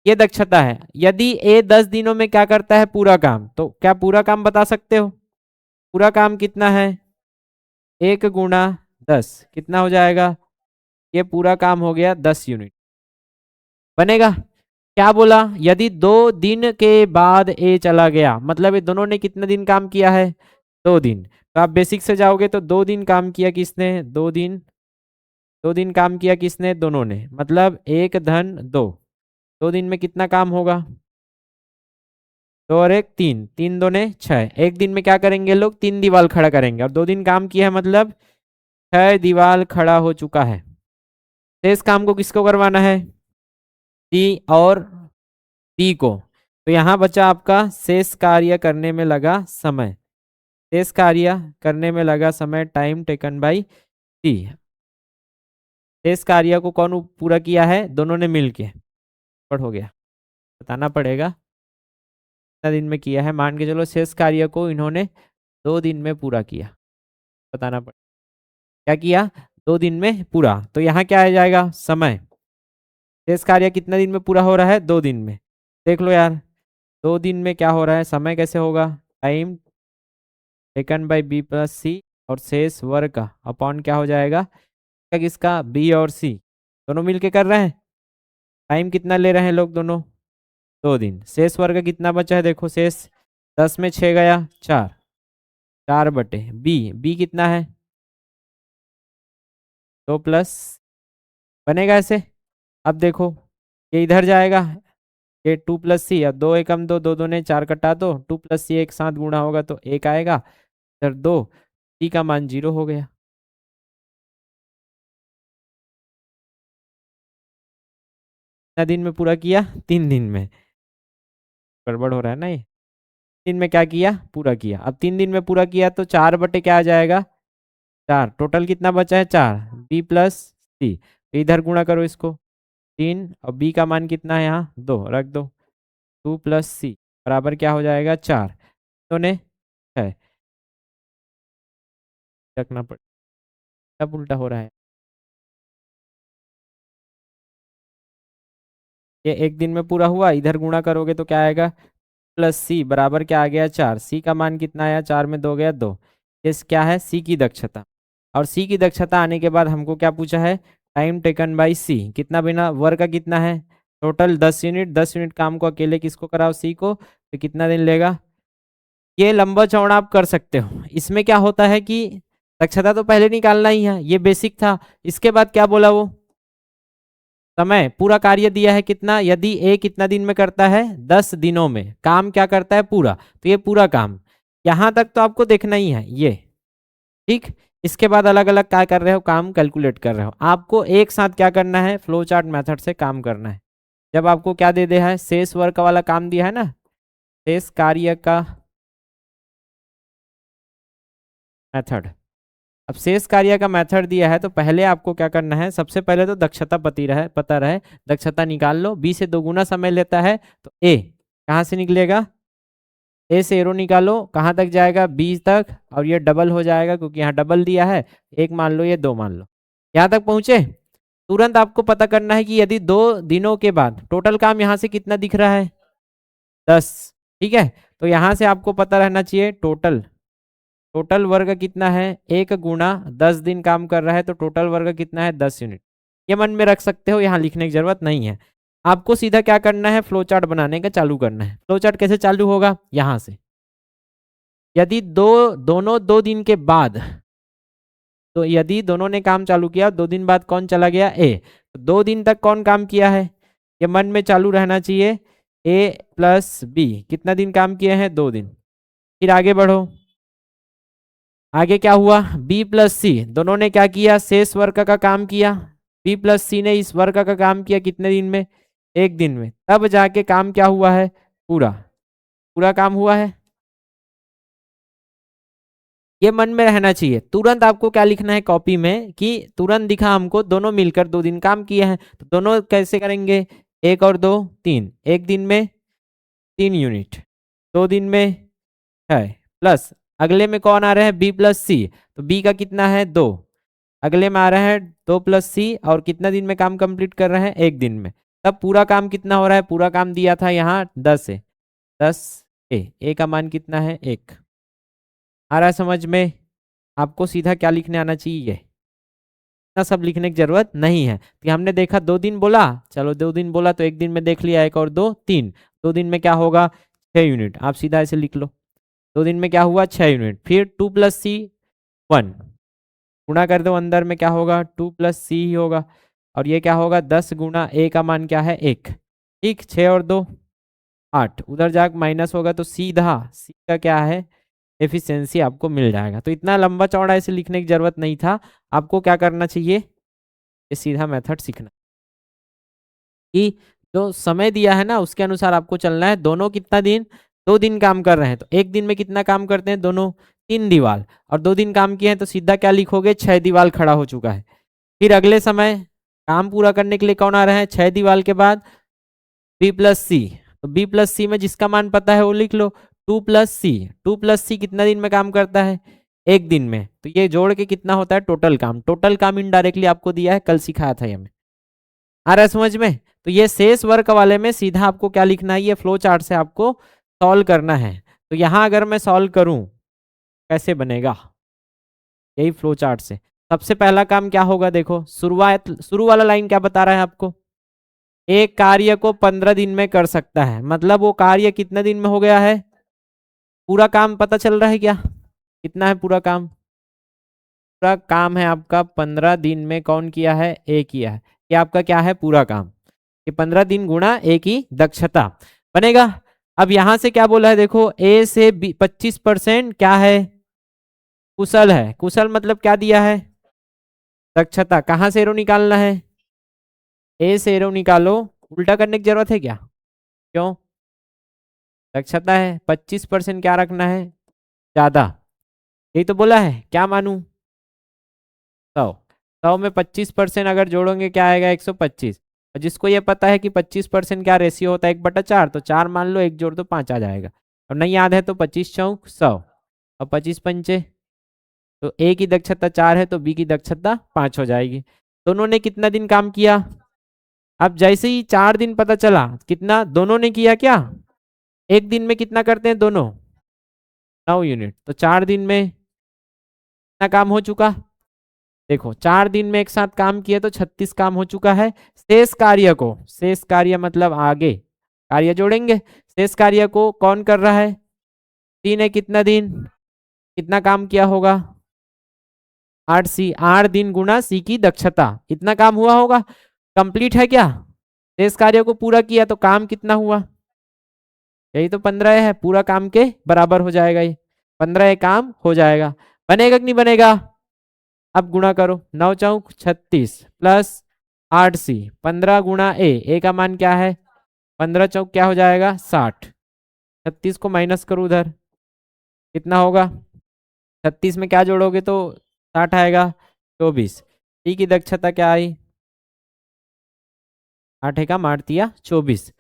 ये दक्षता है। यदि ए 10 दिनों में क्या करता है, पूरा काम, तो क्या पूरा काम बता सकते हो, पूरा काम कितना है, 1 गुणा 10 कितना हो जाएगा, ये पूरा काम हो गया 10 यूनिट बनेगा। क्या बोला, यदि 2 दिन के बाद ए चला गया, मतलब ये दोनों ने कितने दिन काम किया है, 2 दिन। तो आप बेसिक से जाओगे तो 2 दिन काम किया किसने, 2 दिन, 2 दिन काम किया किसने, दोनों ने, मतलब 1 धन 2, 2 दिन में कितना काम होगा, 2 और 1 3, 3 दूने 6। एक दिन में क्या करेंगे लोग, 3 दीवार खड़ा करेंगे, और 2 दिन काम किया है मतलब 6 दीवार खड़ा हो चुका है। शेष काम को किसको करवाना है, सी और डी को। तो यहाँ बचा आपका शेष कार्य करने में लगा समय, शेष कार्य करने में लगा समय, टाइम टेकन बाय सी। शेष कार्य को कौन पूरा किया है, दोनों ने मिलके, पढ़ हो गया, बताना पड़ेगा कितना दिन में किया है। मान के चलो शेष कार्य को इन्होंने 2 दिन में पूरा किया, बताना पड़ेगा क्या किया, 2 दिन में पूरा। तो यहाँ क्या आ जाएगा, समय। शेष कार्य कितना दिन में पूरा हो रहा है, 2 दिन में। देख लो यार, 2 दिन में क्या हो रहा है, समय कैसे होगा, time taken by B plus C, और शेष वर्ग का अपॉन क्या हो जाएगा, क्या किसका, बी और सी दोनों मिलके कर रहे हैं। टाइम कितना ले रहे हैं लोग दोनों, 2 दिन। शेष वर्ग कितना बचा है, देखो शेष 10 में 6 गया, 4, 4/बी, बी कितना है, 2 प्लस, बनेगा ऐसे। अब देखो ये इधर जाएगा, ये 2 + सी, अब 2 × 1 = 2, 2 दूने 4 कटा दो, 2 + सी एक साथ गुणा होगा तो 1 आएगा, इधर 2, सी का मान 0 हो गया। कितना दिन में पूरा किया, 3 दिन में। गड़बड़ हो रहा है ना ये, दिन में क्या किया, पूरा किया। अब 3 दिन में पूरा किया तो 4 बटे क्या आ जाएगा, 4। टोटल कितना बचा है, 4, बी प्लस सी। इधर गुणा करो इसको, 3, और बी का मान कितना है, यहाँ 2 रख दो, 2 + सी बराबर क्या हो जाएगा, 4, तो ने 6 रखना पड़े। सब उल्टा हो रहा है, ये एक दिन में पूरा हुआ, इधर गुणा करोगे तो क्या आएगा, प्लस सी बराबर क्या आ गया, 4। सी का मान कितना आया, 4 में 2 गया 2। इस क्या है, सी की दक्षता। और सी की दक्षता आने के बाद हमको क्या पूछा है, टाइम टेकन बाय सी, कितना बिना वर्क का कितना है, टोटल 10 यूनिट, 10 यूनिट काम को अकेले किसको कराओ, सी को, तो कितना दिन लेगा। ये लंबा चौड़ा आप कर सकते हो। इसमें क्या होता है कि दक्षता तो पहले निकालना ही है, ये बेसिक था। इसके बाद क्या बोला वो, समय, पूरा कार्य दिया है कितना, यदि ए कितना दिन में करता है, 10 दिनों में काम क्या करता है पूरा, तो ये पूरा काम यहां तक तो आपको देखना ही है ये, ठीक। इसके बाद अलग अलग क्या कर रहे हो, काम कैलकुलेट कर रहे हो, आपको एक साथ क्या करना है, फ्लो चार्ट मेथड से काम करना है। जब आपको क्या दे दिया है, शेष वर्ग वाला काम दिया है ना, शेष कार्य का मेथड, अब शेष कार्य का मेथड दिया है तो पहले आपको क्या करना है, सबसे पहले तो दक्षता पता रहे, दक्षता निकाल लो। बी से 2 गुना समय लेता है तो ए कहाँ से निकलेगा, ए से एरो निकालो, कहाँ तक जाएगा, बी तक, और ये डबल हो जाएगा क्योंकि यहाँ डबल दिया है, एक मान लो ये 2 मान लो, यहाँ तक पहुंचे। तुरंत आपको पता करना है कि यदि 2 दिनों के बाद टोटल काम यहाँ से कितना दिख रहा है, 10, ठीक है। तो यहाँ से आपको पता रहना चाहिए टोटल वर्ग कितना है, 1 गुणा 10 दिन काम कर रहा है तो टोटल वर्ग कितना है, 10 यूनिट। ये मन में रख सकते हो, यहाँ लिखने की जरूरत नहीं है। आपको सीधा क्या करना है, फ्लो चार्ट बनाने का चालू करना है। फ्लो चार्ट कैसे चालू होगा, यहाँ से यदि दोनों 2 दिन के बाद, तो यदि दोनों ने काम चालू किया, 2 दिन बाद कौन चला गया, ए, तो 2 दिन तक कौन काम किया है, ये मन में चालू रहना चाहिए। ए प्लस बी कितना दिन काम किए हैं, 2 दिन। फिर आगे बढ़ो, आगे क्या हुआ, बी प्लस सी दोनों ने क्या किया, शेष वर्ग का काम किया। बी प्लस सी ने इस वर्ग का काम किया कितने दिन में, 1 दिन में, तब जाके काम क्या हुआ है, पूरा पूरा काम हुआ है। ये मन में रहना चाहिए। तुरंत आपको क्या लिखना है कॉपी में कि तुरंत दिखा हमको दोनों मिलकर 2 दिन काम किए हैं, तो दोनों कैसे करेंगे, 1 और 2 3, 1 दिन में 3 यूनिट, 2 दिन में 6, प्लस अगले में कौन आ रहा है, बी प्लस सी, तो बी का कितना है, 2, अगले में आ रहा है 2 + C, और कितना दिन में काम कंप्लीट कर रहे हैं, 1 दिन में। तब पूरा काम कितना हो रहा है, पूरा काम दिया था यहाँ 10 है, 10 ए का मान कितना है, 1। आ रहा है समझ में, आपको सीधा क्या लिखने आना चाहिए, इतना सब लिखने की जरूरत नहीं है कि हमने देखा 2 दिन बोला, चलो 2 दिन बोला तो 1 दिन में देख लिया, 1 और 2 3, 2 दिन में क्या होगा, 6 यूनिट, आप सीधा ऐसे लिख लो, 2 दिन में क्या हुआ, 6 यूनिट। फिर 2 + C 1, गुणा कर दो, अंदर में क्या होगा, 2 + C ही होगा, और ये क्या होगा, 10 गुणा ए का मान क्या है, 1, ठीक, 6 और 2 8, उधर जाकर माइनस होगा तो सीधा सी का क्या है, एफिशिएंसी आपको मिल जाएगा। तो इतना लंबा चौड़ा ऐसे लिखने की जरूरत नहीं था, आपको क्या करना चाहिए, ये सीधा मेथड सीखना कि जो समय दिया है ना उसके अनुसार आपको चलना है। दोनों कितना दिन, 2 दिन काम कर रहे हैं तो 1 दिन में कितना काम करते हैं दोनों, 3 दीवार, और 2 दिन काम किए हैं तो सीधा क्या लिखोगे, 6 दीवार खड़ा हो चुका है। फिर अगले समय काम पूरा करने के लिए कौन आ रहा है, 6 दीवार के बाद B + C, तो B + C में जिसका मान पता है वो लिख लो, 2 + C, 2 + C कितना दिन में काम करता है, 1 दिन में, तो ये जोड़ के कितना होता है, टोटल काम इनडायरेक्टली आपको दिया है, कल सिखाया था ये में। आ रहा है समझ में। तो ये शेष वर्ग वाले में सीधा आपको क्या लिखना है, ये फ्लो चार्ट से आपको सॉल्व करना है। तो यहां अगर मैं सॉल्व करूं कैसे बनेगा, यही फ्लो चार्ट से। सबसे पहला काम क्या होगा, देखो शुरू वाला लाइन क्या बता रहा है आपको, एक कार्य को 15 दिन में कर सकता है, मतलब वो कार्य कितने दिन में हो गया है, पूरा काम पता चल रहा है क्या, कितना है पूरा काम, पूरा काम है आपका 15 दिन में कौन किया है, ए किया है, ये आपका क्या है पूरा काम, ये 15 दिन गुणा ए की दक्षता बनेगा। अब यहां से क्या बोला है, देखो ए से 25% क्या है, कुशल है, कुशल मतलब क्या दिया है, दक्षता, कहाँ से एरो निकालना है, ए से एरो निकालो, उल्टा करने की जरूरत है क्या, क्यों, दक्षता है, 25% क्या रखना है, ज्यादा, यही तो बोला है, क्या मानू, 100, 100 में 25% अगर जोड़ोगे क्या आएगा, 125, और जिसको ये पता है कि 25% क्या रेशियो होता है, 1/4, तो 4 मान लो, 1 जोड़ दो 5 आ जाएगा, और नहीं याद है तो 25 चौक 100, और 25 पंचे, तो ए की दक्षता 4 है तो बी की दक्षता 5 हो जाएगी। दोनों ने कितना दिन काम किया, अब जैसे ही 4 दिन पता चला, कितना दोनों ने किया, क्या 1 दिन में कितना करते हैं दोनों, 9 यूनिट, तो 4 दिन में कितना काम हो चुका, देखो 4 दिन में एक साथ काम किया तो 36 काम हो चुका है। शेष कार्य मतलब आगे कार्य जोड़ेंगे। शेष कार्य को कौन कर रहा है? 3 है, कितना दिन, कितना काम किया होगा? 8 सी, 8 दिन गुना सी की दक्षता, इतना काम हुआ होगा। कंप्लीट है क्या? शेष कार्य को पूरा किया तो काम कितना हुआ? यही तो 15 है, पूरा काम के बराबर हो जाएगा ये। 15 काम हो जाएगा। बनेगा कि नहीं बनेगा? अब गुणा करो, 9×4 = 36 प्लस 8 सी, 15 गुणा ए का मान क्या है? 15×4 क्या हो जाएगा? 60। 36 को माइनस करो उधर, कितना होगा? 36 में क्या जोड़ोगे तो 60 आएगा। 24। टी की दक्षता क्या आई? 8 का 8×3 = 24।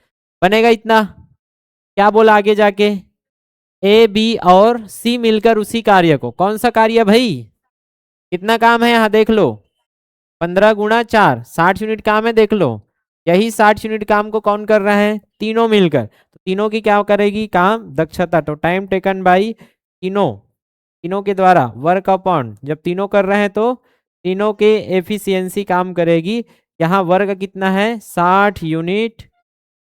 बनेगा इतना। क्या बोला आगे जाके? ए बी और सी मिलकर उसी कार्य को, कौन सा कार्य भाई? कितना काम है यहाँ देख लो, 15×4 60 यूनिट काम है, देख लो। यही 60 यूनिट काम को कौन कर रहा है? तीनों मिलकर। तो तीनों की क्या करेगी काम? दक्षता। तो टाइम टेकन बाई तीनों, तीनों के द्वारा वर्क अपॉन, जब तीनों कर रहे हैं तो तीनों के एफिशिएंसी काम करेगी। यहाँ वर्ग कितना है? 60 यूनिट,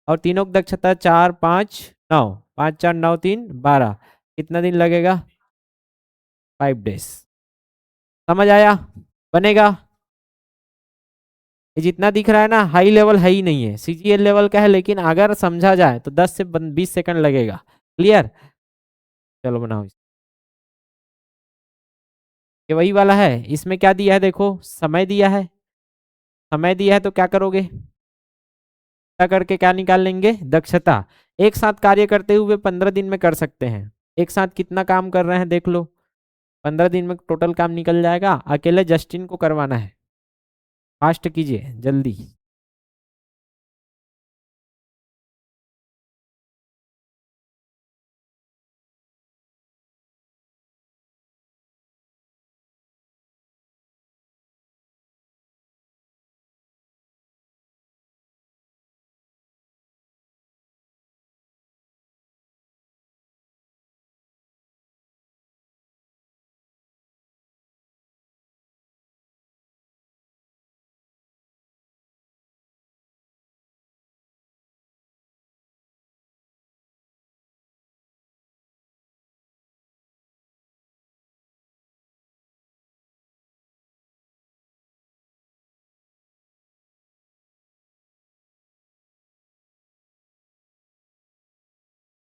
और तीनों की दक्षता 4 5 9, 5×4 = 9 3 12। कितना दिन लगेगा? 5 डेज। समझ आया? बनेगा। ये जितना दिख रहा है ना हाई लेवल है ही नहीं है, सीजीएल लेवल का है, लेकिन अगर समझा जाए तो 10 से 20 सेकंड लगेगा। क्लियर? चलो बनाओ। ये वही वाला है, इसमें क्या दिया है देखो, समय दिया है। समय दिया है तो क्या करोगे? करके क्या निकाल लेंगे? दक्षता। एक साथ कार्य करते हुए 15 दिन में कर सकते हैं। एक साथ कितना काम कर रहे हैं देख लो, 15 दिन में टोटल काम निकल जाएगा। अकेले जस्टिन को करवाना है, फास्ट कीजिए जल्दी।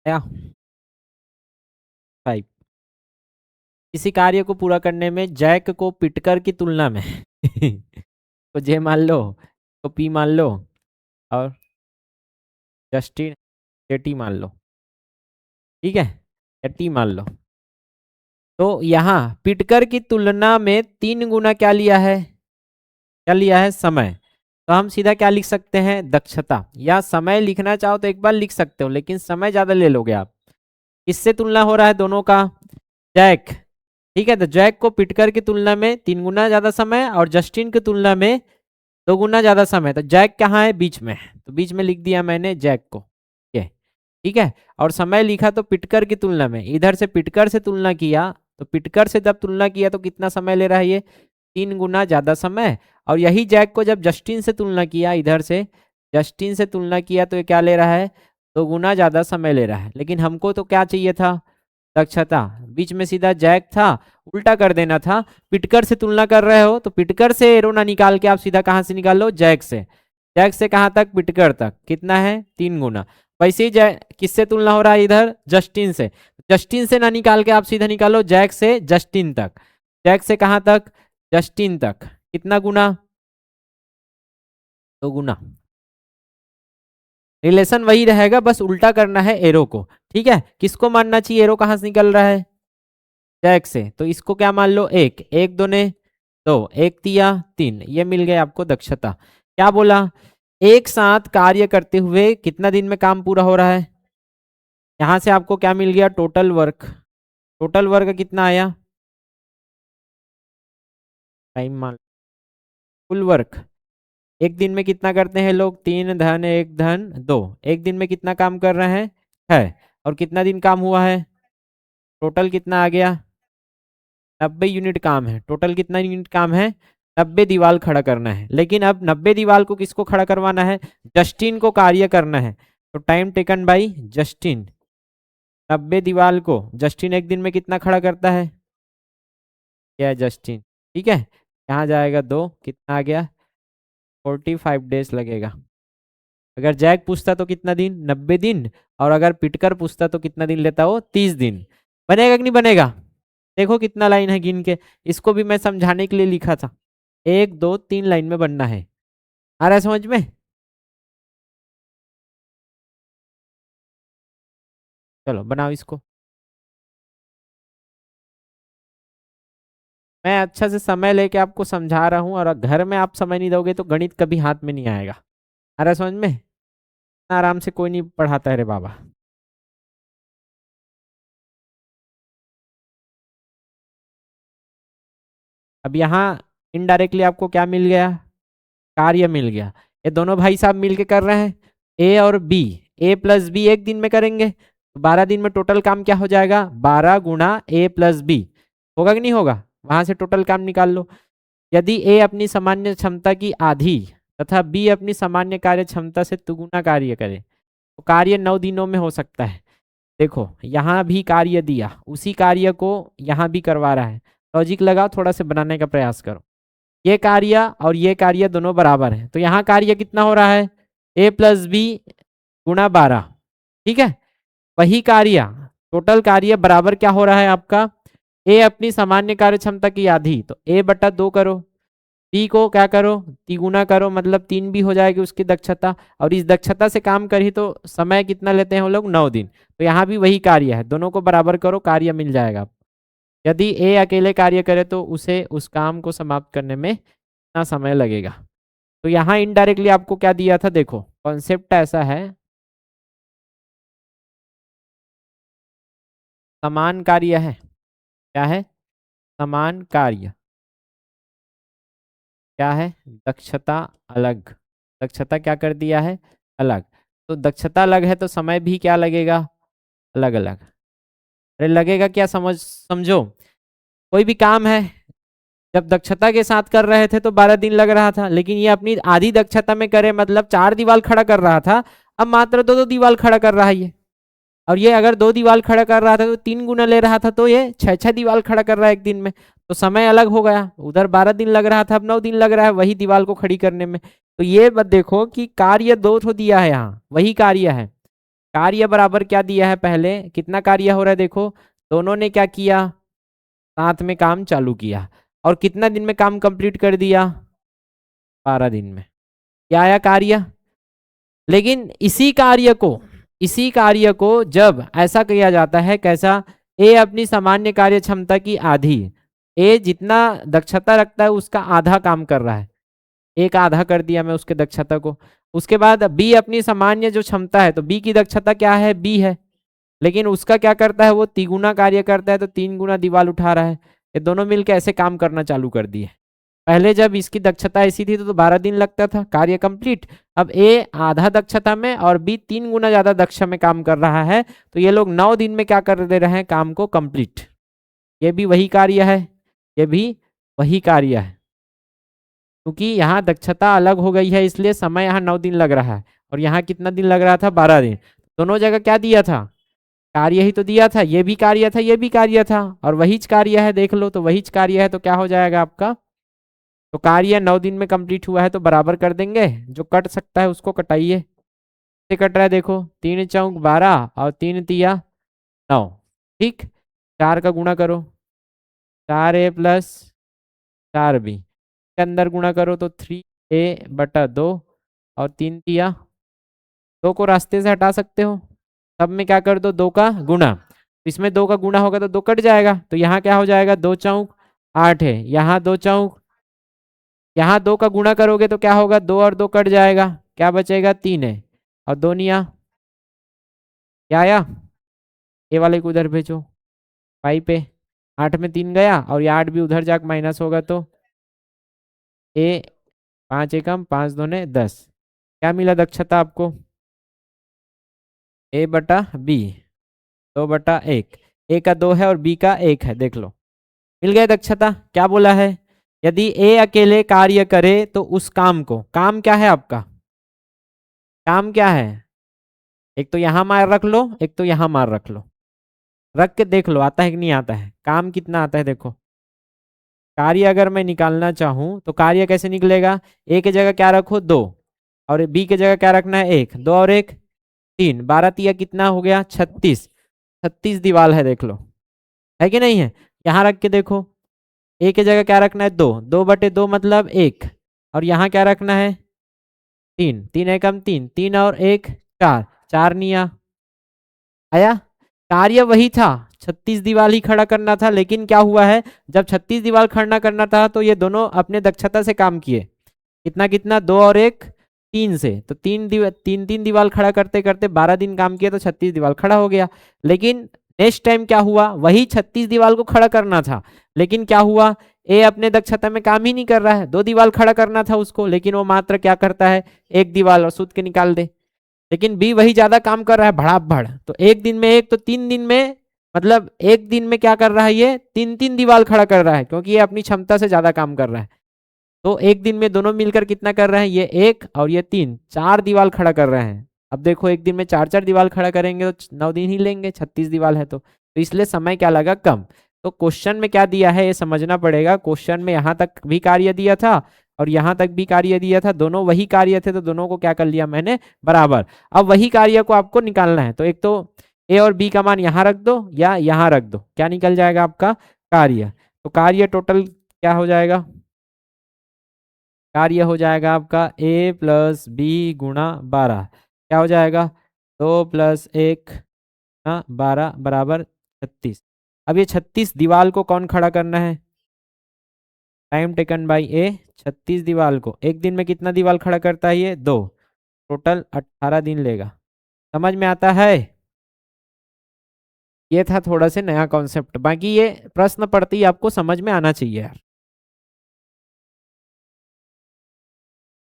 या 5। किसी कार्य को पूरा करने में जैक को पिटकर की तुलना में तो जे मान लो, तो पी मान लो, और जस्टिन टी मान लो, ठीक है, या टी मान लो। तो यहाँ पिटकर की तुलना में 3 गुना क्या लिया है? क्या लिया है? समय। तो हम सीधा क्या लिख सकते हैं? दक्षता। या समय लिखना चाहो तो एक बार लिख सकते हो, लेकिन समय ज्यादा ले लोगे आप। किससे तुलना हो रहा है दोनों का? जैक। ठीक है, तो जैक को पिटकर की तुलना में 3 गुना ज्यादा समय, और जस्टिन की तुलना में 2 गुना ज्यादा समय। तो जैक कहाँ है? बीच में। तो बीच में लिख दिया मैंने जैक को, ये ठीक है। और समय लिखा तो पिटकर की तुलना में, इधर से पिटकर से तुलना किया, तो पिटकर से जब तुलना किया तो कितना समय ले रहा है ये? 3 गुना ज्यादा समय। और यही जैक को जब जस्टिन से तुलना किया, इधर से जस्टिन से तुलना किया, तो ये क्या ले रहा है? 2 गुना ज्यादा समय ले रहा है। लेकिन हमको तो क्या चाहिए था? दक्षता। बीच में सीधा जैक था, उल्टा कर देना था। पिटकर से तुलना कर रहे हो तो पिटकर से एरो ना निकाल के आप सीधा कहां से निकालो? जैक से। जैक से कहां तक? पिटकर तक। कितना है? 3 गुना। वैसे ही किससे तुलना हो रहा है इधर? जस्टिन से। जस्टिन से ना निकाल के आप सीधा निकालो जैक से जस्टिन तक। जैक से कहां तक? जस्टिन तक। कितना गुना? 2 गुना। रिलेशन वही रहेगा, बस उल्टा करना है एरो को। ठीक है, किसको मानना चाहिए? एरो कहां से निकल रहा है? जैक से। तो इसको क्या मान लो? एक, एक दूने 2, 1×3 = 3। ये मिल गया आपको दक्षता। क्या बोला? एक साथ कार्य करते हुए कितना दिन में काम पूरा हो रहा है? यहां से आपको क्या मिल गया? Total work. टोटल वर्क कितना आया? टाइम मान, फुल वर्क। एक दिन में कितना करते हैं लोग? 3 धन 1 धन 2। एक दिन में कितना काम कर रहे हैं? 6। और कितना दिन काम हुआ है? टोटल कितना आ गया? 90 यूनिट काम है। टोटल कितना यूनिट काम है? 90 दीवार खड़ा करना है, लेकिन अब 90 दीवार को किसको खड़ा करवाना है? जस्टिन को कार्य करना है। तो टाइम टेकन बाई जस्टिन, 90 दीवार को जस्टिन एक दिन में कितना खड़ा करता है? क्या है जस्टिन, ठीक है। यहाँ जाएगा 2, कितना आ गया? 45 डेज लगेगा। अगर जैक पूछता तो कितना दिन? 90 दिन। और अगर पिटकर पूछता तो कितना दिन लेता वो? 30 दिन। बनेगा कि नहीं बनेगा? देखो कितना लाइन है गिन के, इसको भी मैं समझाने के लिए लिखा था। 1 2 3 लाइन में बनना है। आ रहा है समझ में? चलो बनाओ इसको। मैं अच्छा से समय लेके आपको समझा रहा हूँ, और घर में आप समय नहीं दोगे तो गणित कभी हाथ में नहीं आएगा। आ रहा है समझ में? इतना आराम से कोई नहीं पढ़ाता है रे बाबा। अब यहाँ इनडायरेक्टली आपको क्या मिल गया? कार्य मिल गया। ये दोनों भाई साहब मिलके कर रहे हैं, ए और बी। ए प्लस बी एक दिन में करेंगे, तो 12 दिन में टोटल काम क्या हो जाएगा? 12 × A + B। होगा कि नहीं होगा? वहां से टोटल काम निकाल लो। यदि ए अपनी सामान्य क्षमता की आधी तथा बी अपनी सामान्य कार्य क्षमता से दुगुना कार्य करे, तो कार्य 9 दिनों में हो सकता है। देखो यहाँ भी कार्य दिया, उसी कार्य को यहाँ भी करवा रहा है। लॉजिक लगाओ, थोड़ा से बनाने का प्रयास करो। ये कार्य और ये कार्य दोनों बराबर है, तो यहाँ कार्य कितना हो रहा है? A + B × 12, ठीक है। वही कार्य, टोटल कार्य बराबर क्या हो रहा है आपका? ए अपनी सामान्य कार्य क्षमता की आधी, तो A/2 करो। बी को क्या करो? तिगुना करो, मतलब 3 भी हो जाएगी उसकी दक्षता। और इस दक्षता से काम करी तो समय कितना लेते हैं हम लोग? 9 दिन। तो यहाँ भी वही कार्य है, दोनों को बराबर करो, कार्य मिल जाएगा। यदि ए अकेले कार्य करे तो उसे उस काम को समाप्त करने में कितना समय लगेगा? तो यहाँ इनडायरेक्टली आपको क्या दिया था? देखो कॉन्सेप्ट ऐसा है, समान कार्य है। क्या है? समान कार्य। क्या है? दक्षता अलग। दक्षता क्या कर दिया है? अलग। तो दक्षता अलग है तो समय भी क्या लगेगा? अलग अलग। अरे लगेगा क्या? समझो, कोई भी काम है, जब दक्षता के साथ कर रहे थे तो 12 दिन लग रहा था, लेकिन ये अपनी आधी दक्षता में करे, मतलब 4 दीवार खड़ा कर रहा था, अब मात्र 2 2 दीवार खड़ा कर रहा है ये। और ये अगर 2 दीवार खड़ा कर रहा था तो 3 गुना ले रहा था, तो ये 6 6 दीवार खड़ा कर रहा है एक दिन में। तो समय अलग हो गया, उधर 12 दिन लग रहा था, अब 9 दिन लग रहा है वही दीवार को खड़ी करने में। तो ये बात देखो कि कार्य 2 ठो दिया है, यहाँ वही कार्य है। कार्य बराबर क्या दिया है? पहले कितना कार्य हो रहा है देखो, दोनों ने क्या किया? साथ में काम चालू किया, और कितना दिन में काम कंप्लीट कर दिया? 12 दिन में। क्या आया कार्य? लेकिन इसी कार्य को जब ऐसा किया जाता है, कैसा? ए अपनी सामान्य कार्य क्षमता की आधी, ए जितना दक्षता रखता है उसका आधा काम कर रहा है, एक आधा कर दिया मैं उसके दक्षता को। उसके बाद बी अपनी सामान्य जो क्षमता है, तो बी की दक्षता क्या है? बी है, लेकिन उसका क्या करता है? वो तिगुना कार्य करता है, तो 3 गुना दीवार उठा रहा है। ये दोनों मिलकर ऐसे काम करना चालू कर दिए। पहले जब इसकी दक्षता ऐसी थी तो 12 दिन लगता था कार्य कंप्लीट। अब ए आधा दक्षता में और बी 3 गुना ज्यादा दक्ष में काम कर रहा है, तो ये लोग 9 दिन में क्या कर दे रहे हैं? काम को कंप्लीट। ये भी वही कार्य है, ये भी वही कार्य है, क्योंकि यहाँ दक्षता अलग हो गई है, इसलिए समय यहाँ 9 दिन लग रहा है, और यहाँ कितना दिन लग रहा था? 12 दिन। दोनों जगह क्या दिया था? कार्य ही तो दिया था, ये भी कार्य था, ये भी कार्य था, और वही कार्य है, देख लो तो वही कार्य है, तो क्या हो जाएगा आपका? तो कार्य 9 दिन में कंप्लीट हुआ है, तो बराबर कर देंगे, जो कट सकता है उसको कटाइए। से कट रहा है देखो, 3 × 4 = 12 और 3 × 3 = 9, ठीक। 4 का गुणा करो, 4A + 4B के अंदर गुणा करो तो 3A/2, और 3 × 3 = 2 को रास्ते से हटा सकते हो, सब में क्या कर दो? 2 का गुणा। इसमें 2 का गुणा होगा तो 2 कट जाएगा, तो यहाँ क्या हो जाएगा? 2 × 4 = 8 है, यहाँ 2 × यहाँ 2 का गुणा करोगे तो क्या होगा? 2 और 2 कट जाएगा, क्या बचेगा? 3 है, और 2 निया क्या आया? ए वाले को उधर भेजो 5 पे, 8 में 3 गया, और ये 8 भी उधर जाकर माइनस होगा, तो ए 5 एकम 5 दूने 10। क्या मिला दक्षता आपको? A/B 2/1, ए का 2 है और बी का 1 है, देख लो मिल गया दक्षता। क्या बोला है? यदि ए अकेले कार्य करे तो उस काम को, काम क्या है आपका, काम क्या है, एक तो यहां मार रख लो, एक तो यहां मार रख लो, रख के देख लो आता है कि नहीं आता है, काम कितना आता है देखो। कार्य अगर मैं निकालना चाहूं तो कार्य कैसे निकलेगा, ए की जगह क्या रखो 2, और बी की जगह क्या रखना है 1, 2 और 1 3, 12 तिया कितना हो गया 36, 36 दीवार है देख लो, है कि नहीं है। यहाँ रख के देखो, ए की जगह क्या रखना है 2, 2/2 मतलब 1, और यहाँ क्या रखना है 3, 3 एकम 3, 3 और 1 4, 4 निया आया। कार्य वही था, 36 दीवार ही खड़ा करना था, लेकिन क्या हुआ है जब 36 दीवार खड़ा करना था तो ये दोनों अपने दक्षता से काम किए, कितना कितना 2 और 1 3 से, तो तीन तीन दीवार खड़ा करते करते 12 दिन काम किया तो 36 दीवार खड़ा हो गया। लेकिन नेक्स्ट टाइम क्या हुआ, वही 36 दीवार को खड़ा करना था, लेकिन क्या हुआ ए अपने दक्षता में काम ही नहीं कर रहा है, 2 दीवार खड़ा करना था उसको, लेकिन वो मात्र क्या करता है 1 दीवार और सूत के निकाल दे। लेकिन बी वही ज्यादा काम कर रहा है भड़ाभड़, तो एक दिन में एक तो 3 दिन में, मतलब एक दिन में क्या कर रहा है ये 3 3 दीवार खड़ा कर रहा है, क्योंकि ये अपनी क्षमता से ज्यादा काम कर रहा है। तो एक दिन में दोनों मिलकर कितना कर रहे हैं, ये 1 और ये 3, 4 दीवार खड़ा कर रहे हैं। अब देखो एक दिन में 4 4 दीवार खड़ा करेंगे तो 9 दिन ही लेंगे, 36 दीवार है तो इसलिए समय क्या लगा कम। तो क्वेश्चन में क्या दिया है ये समझना पड़ेगा, क्वेश्चन में यहाँ तक भी कार्य दिया था और यहाँ तक भी कार्य दिया था, दोनों वही कार्य थे, तो दोनों को क्या कर लिया मैंने बराबर। अब वही कार्य को आपको निकालना है, तो एक तो ए और बी का मान यहाँ रख दो या यहाँ रख दो, क्या निकल जाएगा आपका कार्य। तो कार्य टोटल क्या हो जाएगा, कार्य हो जाएगा आपका ए प्लस बी गुणा 12, क्या हो जाएगा 2 + 1 ना 12 बराबर 36। अब ये 36 दीवार को कौन खड़ा करना है, टाइम टेकन बाई ए, 36 दीवार को एक दिन में कितना दीवार खड़ा करता है ये 2, टोटल 18 दिन लेगा। समझ में आता है, ये था थोड़ा से नया कॉन्सेप्ट, बाकी ये प्रश्न पढ़ते ही आपको समझ में आना चाहिए यार,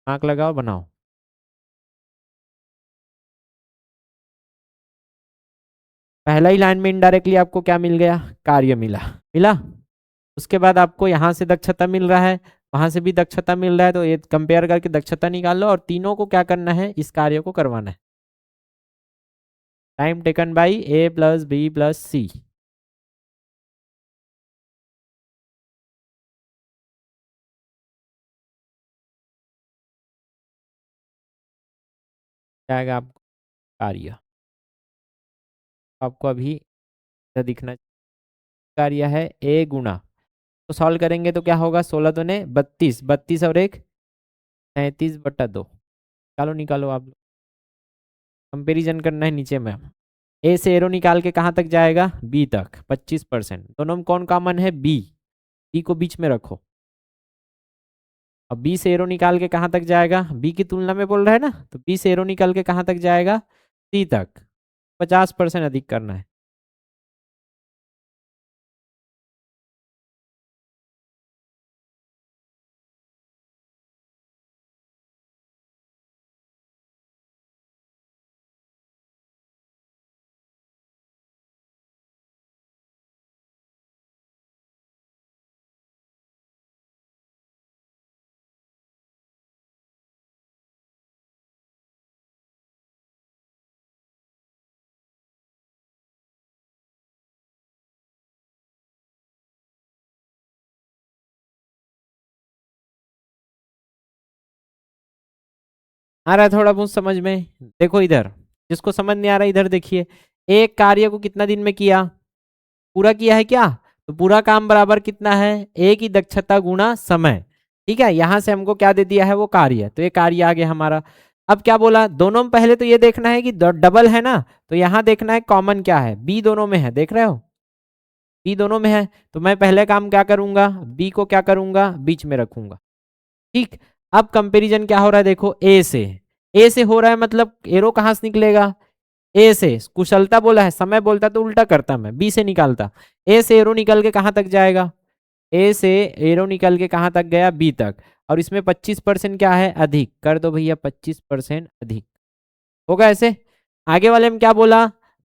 आंख लगाओ बनाओ। पहला ही लाइन में इनडायरेक्टली आपको क्या मिल गया, कार्य मिला, मिला। उसके बाद आपको यहाँ से दक्षता मिल रहा है, वहां से भी दक्षता मिल रहा है, तो ये कंपेयर करके दक्षता निकाल लो और तीनों को क्या करना है इस कार्य को करवाना है। Time taken by A plus B plus C, जाएगा आपको कार्य, आपको अभी दिखना कार्य है ए गुणा, तो सॉल्व करेंगे तो क्या होगा 16 दूने 32, 32 और 1 37/2, चलो निकालो आप, कंपेरिजन करना है नीचे में। ए से एरो निकाल के कहाँ तक जाएगा बी तक 25%, दोनों में कौन कॉमन है बी, बी को बीच में रखो। अब बी से एरो निकाल के कहाँ तक जाएगा, बी की तुलना में बोल रहा है ना, तो बी से एरो निकाल के कहाँ तक जाएगा सी तक, 50% अधिक करना है। आ रहा है थोड़ा बहुत समझ में, देखो इधर, जिसको समझ नहीं आ रहा इधर देखिए, एक कार्य को कितना दिन में किया, पूरा किया है क्या, तो पूरा काम बराबर कितना है ए की दक्षता गुणा समय, ठीक है। यहां से हमको क्या दे दिया है वो कार्य, तो ये कार्य आ गया हमारा। अब क्या बोला दोनों में, पहले तो ये देखना है कि डबल है ना, तो यहाँ देखना है कॉमन क्या है, बी दोनों में है, देख रहे हो बी दोनों में है, तो मैं पहले काम क्या करूंगा बी को क्या करूंगा बीच में रखूंगा, ठीक। अब कंपैरिजन क्या हो रहा है देखो, ए से हो रहा है, मतलब एरो कहाँ से निकलेगा ए से, कुशलता बोला है, समय बोलता तो उल्टा करता मैं बी से निकालता, ए से एरो निकल के कहाँ तक जाएगा, ए से एरो निकल के कहाँ तक गया बी तक, और इसमें 25% क्या है अधिक, कर दो भैया 25% अधिक, होगा ऐसे। आगे वाले में क्या बोला,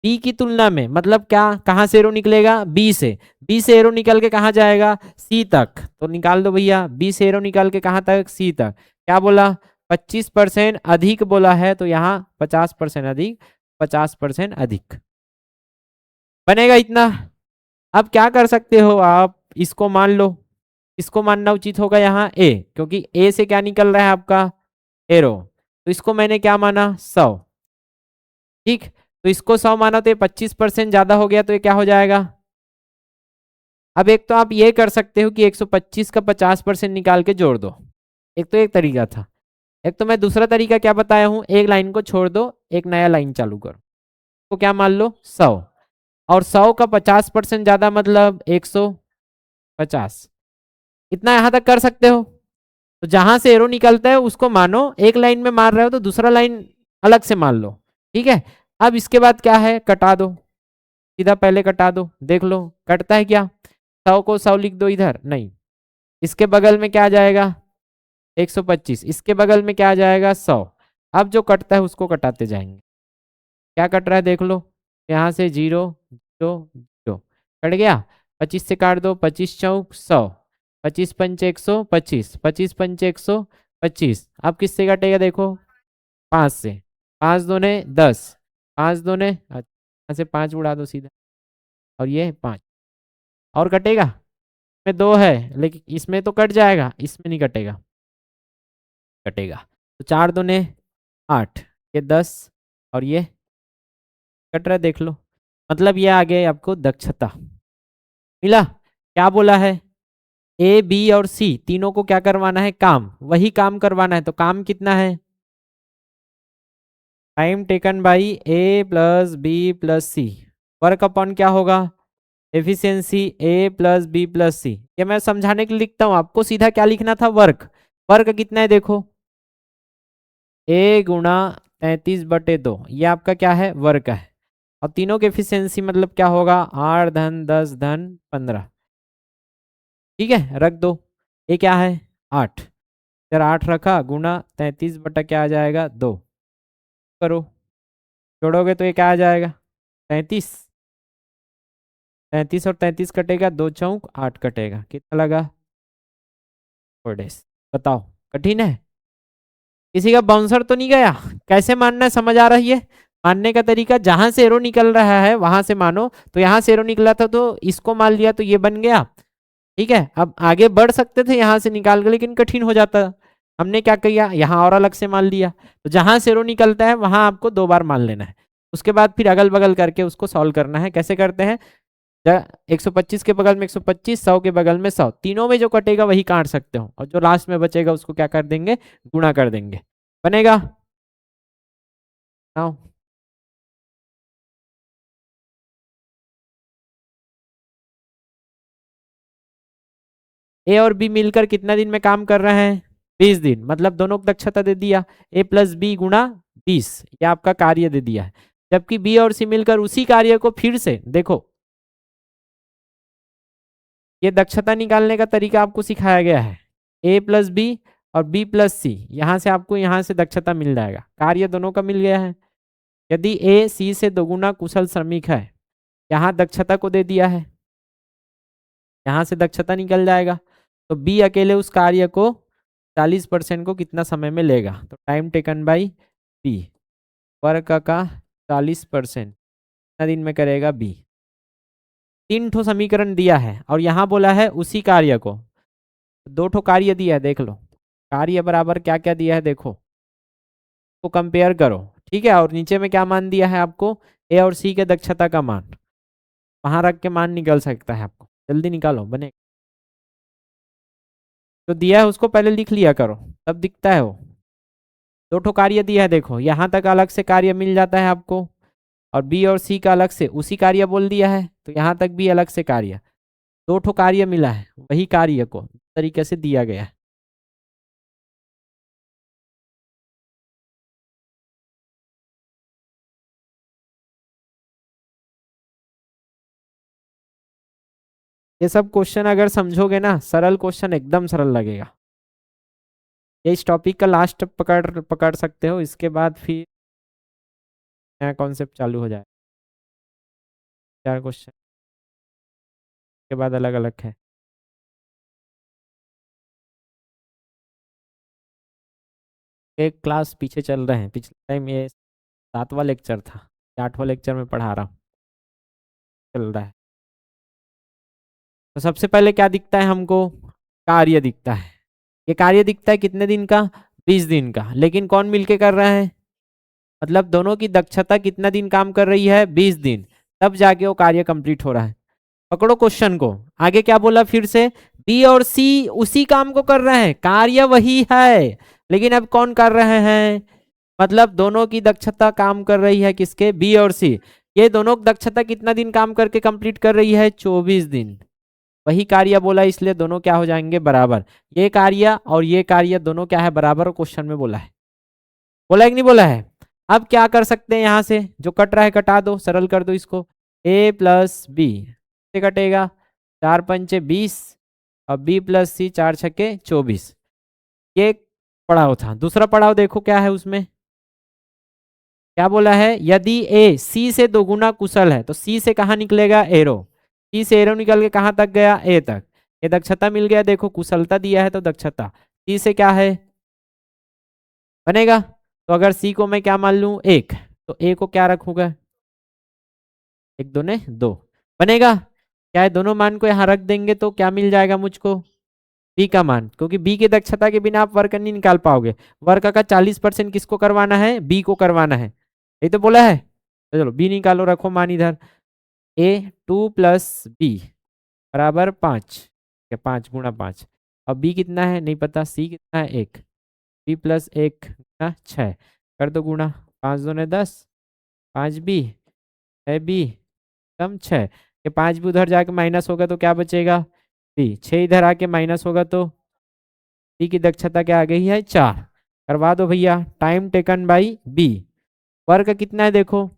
बी की तुलना में, मतलब क्या, कहाँ से एरो निकलेगा, बी से। बी से एरो निकल के कहाँ जाएगा, सी तक। तो निकाल दो भैया, बी से एरो निकाल के कहाँ तक, सी तक। क्या बोला, 25% अधिक बोला है, तो यहाँ 50% अधिक, 50% अधिक बनेगा इतना। अब क्या कर सकते हो आप, इसको मान लो, इसको मानना उचित होगा यहाँ ए, क्योंकि ए से क्या निकल रहा है आपका, एरो। तो इसको मैंने क्या माना, 100। ठीक, तो इसको 100 माना, तो ये 25% ज्यादा हो गया, तो ये क्या हो जाएगा। अब एक तो आप ये कर सकते हो कि 125 का 50% निकाल के जोड़ दो, एक तो एक तरीका था। एक तो मैं दूसरा तरीका क्या बताया हूं, एक लाइन को छोड़ दो, एक नया लाइन चालू करो, तो क्या मान लो 100, और 100 का 50% ज्यादा मतलब 150। इतना यहां तक कर सकते हो। तो जहां से एरो निकलता है उसको मानो, एक लाइन में मार रहे हो तो दूसरा लाइन अलग से मान लो। ठीक है, अब इसके बाद क्या है, कटा दो, सीधा पहले कटा दो, देख लो कटता है क्या। 100 को 100 लिख दो इधर, नहीं, इसके बगल में क्या आ जाएगा, 125, इसके बगल में क्या आ जाएगा, 100। अब जो कटता है उसको कटाते जाएंगे, क्या कट रहा है देख लो, यहाँ से 0 0 0 कट गया। 25 से काट दो, 25 चौक 100, 25 पंच 125, 25 पंच 125। अब किससे कटेगा देखो, 5 से, 5 दूने 10, 5 दूने, यहाँ से 5 उड़ा दो सीधा, और ये 5, और कटेगा, इसमें 2 है, लेकिन इसमें तो कट जाएगा, इसमें नहीं कटेगा, कटेगा। तो 4 दूने 8, ये 10, और ये कट रहा है देख लो। मतलब ये आ गया आपको दक्षता मिला। क्या बोला है, ए बी और सी तीनों को क्या करवाना है, काम, वही काम करवाना है, तो काम कितना है, time taken by A plus B plus C, work upon क्या होगा, efficiency A plus B plus C. ये मैं समझाने के लिए लिखता हूँ, आपको सीधा क्या लिखना था, वर्क। वर्क कितना है देखो, ए गुणा 33/2, ये आपका क्या है, वर्क है। और तीनों की एफिशिएंसी मतलब क्या होगा, 8 धन 10 धन 15। ठीक है, रख दो, ये क्या है, 8। इधर 8 रखा, गुणा 33 बटा क्या आ जाएगा, 2, करो, जोड़ोगे तो ये क्या आ जाएगा, 33। 33 और 33 कटेगा, 2 चौक 8 कटेगा, कितना लगा, 4 days। बताओ, कठिन है, किसी का बाउंसर तो नहीं गया। कैसे मानना है समझ आ रही है, मानने का तरीका, जहां से एरो निकल रहा है वहां से मानो। तो यहाँ से एरो निकला था तो इसको मान लिया, तो ये बन गया। ठीक है, अब आगे बढ़ सकते थे यहाँ से निकाल के, लेकिन कठिन हो जाता। हमने क्या किया, यहाँ और अलग से मान लिया। तो जहां से रो निकलता है वहां आपको 2 बार मान लेना है, उसके बाद फिर अगल बगल करके उसको सॉल्व करना है। कैसे करते हैं, 125 के बगल में 125, 100 के बगल में 100, तीनों में जो कटेगा वही काट सकते हो, और जो लास्ट में बचेगा उसको क्या कर देंगे, गुणा कर देंगे, बनेगा। आओ, ए और बी मिलकर कितना दिन में काम कर रहे हैं, 20 दिन, मतलब दोनों को दक्षता दे दिया, ए प्लस बी गुणा 20, ये आपका कार्य दे दिया है। जबकि बी और सी मिलकर उसी कार्य को फिर से देखो, ये दक्षता निकालने का तरीका आपको सिखाया गया है, ए प्लस बी और बी प्लस सी, यहाँ से आपको यहाँ से दक्षता मिल जाएगा, कार्य दोनों का मिल गया है। यदि ए सी से दोगुना कुशल श्रमिक है, यहाँ दक्षता को दे दिया है, यहाँ से दक्षता निकल जाएगा। तो बी अकेले उस कार्य को 40% को कितना समय में लेगा, तो time taken by B, work का 40% कितना दिन में करेगा बी। 3 ठो समीकरण दिया है, और यहाँ बोला है उसी कार्य को, 2 ठो कार्य दिया है, देख लो कार्य बराबर क्या क्या दिया है देखो, तो कंपेयर करो। ठीक है, और नीचे में क्या मान दिया है आपको, ए और सी के दक्षता का मान, वहां रख के मान निकल सकता है आपको, जल्दी निकालो बने। तो दिया है उसको पहले लिख लिया करो, तब दिखता है वो। 2 ठो कार्य दिया है देखो, यहाँ तक अलग से कार्य मिल जाता है आपको, और बी और सी का अलग से उसी कार्य बोल दिया है, तो यहाँ तक भी अलग से कार्य, 2 ठो कार्य मिला है, वही कार्य को तरीके से दिया गया है। ये सब क्वेश्चन अगर समझोगे ना, सरल क्वेश्चन एकदम सरल लगेगा। ये इस टॉपिक का लास्ट पकड़ पकड़ सकते हो, इसके बाद फिर नया कॉन्सेप्ट चालू हो जाए। 4 क्वेश्चन के बाद अलग अलग है। एक क्लास पीछे चल रहे हैं, पिछले टाइम ये 7वां लेक्चर था, 8वां लेक्चर में पढ़ा रहा हूँ, चल रहा है। तो सबसे पहले क्या दिखता है हमको? कार्य दिखता है। ये कार्य दिखता है कितने दिन का? 20 दिन का। लेकिन कौन मिलके कर रहा है? मतलब दोनों की दक्षता कितना दिन काम कर रही है? 20 दिन। तब जाके वो कार्य कंप्लीट हो रहा है। पकड़ो क्वेश्चन को। आगे क्या बोला फिर से? बी और सी उसी काम को कर रहे हैं, कार्य वही है, लेकिन अब कौन कर रहे हैं? मतलब दोनों की दक्षता काम कर रही है किसके? बी और सी। ये दोनों दक्षता कितना दिन काम करके कंप्लीट कर रही है? 24 दिन। वही कार्य बोला, इसलिए दोनों क्या हो जाएंगे? बराबर। ये कार्य और ये कार्य दोनों क्या है? बराबर। क्वेश्चन में बोला है। बोला है कि नहीं बोला है? अब क्या कर सकते हैं? यहां से जो कट रहा है कटा दो, सरल कर दो इसको। ए प्लस बी से कटेगा, 4 पंचे 20 और बी प्लस सी 4 छक्के 24। ये पड़ाव था। दूसरा पड़ाव देखो क्या है उसमें। क्या बोला है? यदि ए सी से दोगुना कुशल है तो सी से कहाँ निकलेगा? एरो। सी से एरो निकल के कहाँ तक गया? ए तक। ये दक्षता मिल गया। देखो कुशलता दिया है तो दक्षता सी से क्या है? बनेगा। तो अगर सी को मैं क्या मान लूं? 1, तो ए को क्या रखूंगा? 1 2 ने 2 बनेगा। क्या है? दोनों मान को यहाँ रख देंगे तो क्या मिल जाएगा मुझको? बी का मान। क्योंकि बी की दक्षता के बिना आप वर्क नहीं निकाल पाओगे। वर्क का 40% किसको करवाना है? बी को करवाना है। यही तो बोला है। तो चलो बी निकालो, रखो मान इधर। ए 2 प्लस बी बराबर 5। 5 गुणा 5। अब बी कितना है नहीं पता, सी कितना है? 1। बी प्लस 1 गुणा 6 कर दो गुणा। 5 2 ने 10, 5 बी है बी कम 6। ये 5 भी उधर जाके माइनस होगा तो क्या बचेगा? बी। 6 इधर आके माइनस होगा तो बी की दक्षता क्या आ गई है? 4। करवा दो भैया। Time taken by B. वर्ग कितना है देखो।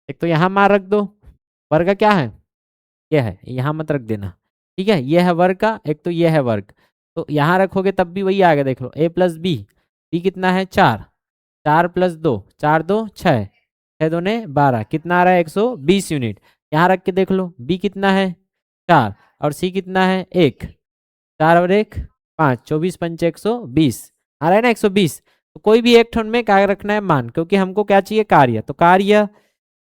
एक तो यहाँ मार रख दो। वर्ग क्या है? ये है, यहाँ मत रख देना। ठीक है, ये है वर्ग का, एक तो ये है वर्ग। तो यहाँ रखोगे तब भी वही आएगा। देख लो ए प्लस बी। बी कितना है? 4। 4 प्लस 2, 4 2 6, 6 2 ने 12, कितना आ रहा है? 120 यूनिट। यहाँ रख के देख लो बी कितना है? 4 और सी कितना है? 1। 4 और 1 5, 24 पंचे 120 आ रहा है ना? 120। तो कोई भी एक ठन में क्या रखना है? मान। क्योंकि हमको क्या चाहिए? कार्य। तो कार्य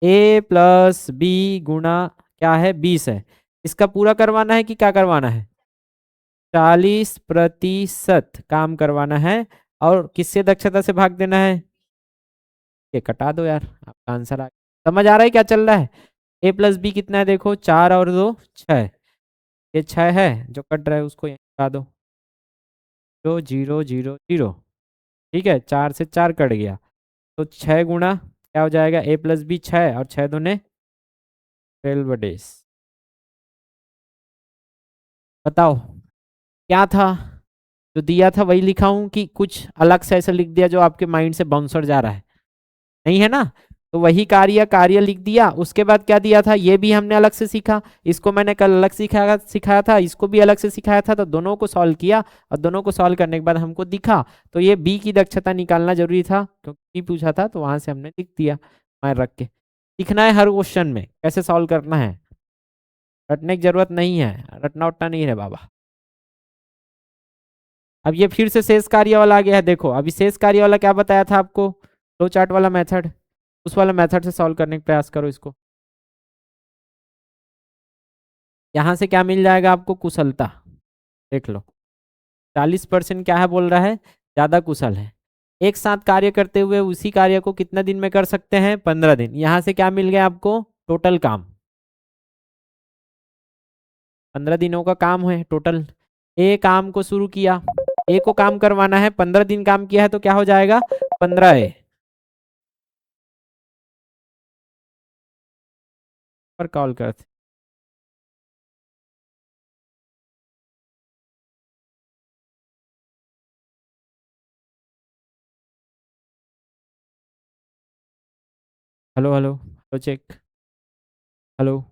ए प्लस बी गुणा क्या है? 20 है। इसका पूरा करवाना है कि क्या करवाना है? 40% काम करवाना है। और किससे दक्षता से भाग देना है? ये कटा दो यार, आपका आंसर आ गया। समझ आ रहा है क्या चल रहा है? ए प्लस बी कितना है देखो? 4 और 2 6। ये 6 है, जो कट रहा है उसको यहाँ कटा दो। 0 0 0 0। ठीक है, 4 से 4 कट गया। तो 6 गुणा क्या हो जाएगा? ए प्लस बी 6 और 6 दूने 12 डेज। बताओ क्या था? जो दिया था वही लिखा हूं कि कुछ अलग से ऐसा लिख दिया जो आपके माइंड से बाउंसर जा रहा है? नहीं है ना? तो वही कार्य कार्य लिख दिया। उसके बाद क्या दिया था ये भी हमने अलग से सीखा। इसको मैंने कल अलग सिखाया सिखाया था, इसको भी अलग से सिखाया था। तो दोनों को सॉल्व किया और दोनों को सॉल्व करने के बाद हमको दिखा। तो ये बी की दक्षता निकालना जरूरी था क्योंकि पूछा था, तो वहां से हमने लिख दिया मैं रख के। सीखना है हर क्वेश्चन में कैसे सॉल्व करना है। रटने की जरूरत नहीं है, रटना उटना नहीं है बाबा। अब ये फिर से शेष कार्य वाला आ गया है। देखो अभी शेष कार्य वाला क्या बताया था आपको? फ्लो चार्ट वाला मेथड। उस वाला मेथड से सॉल्व करने का प्रयास करो इसको। यहाँ से क्या मिल जाएगा आपको? कुशलता। देख लो 40% क्या है बोल रहा है? ज्यादा कुशल है। एक साथ कार्य करते हुए उसी कार्य को कितना दिन में कर सकते हैं? 15 दिन। यहाँ से क्या मिल गया आपको? टोटल काम। 15 दिनों का काम है टोटल। ए काम को शुरू किया, ए को काम करवाना है, 15 दिन काम किया है तो क्या हो जाएगा? 15 ए पर कॉल करते। Hello hello hello check. Hello.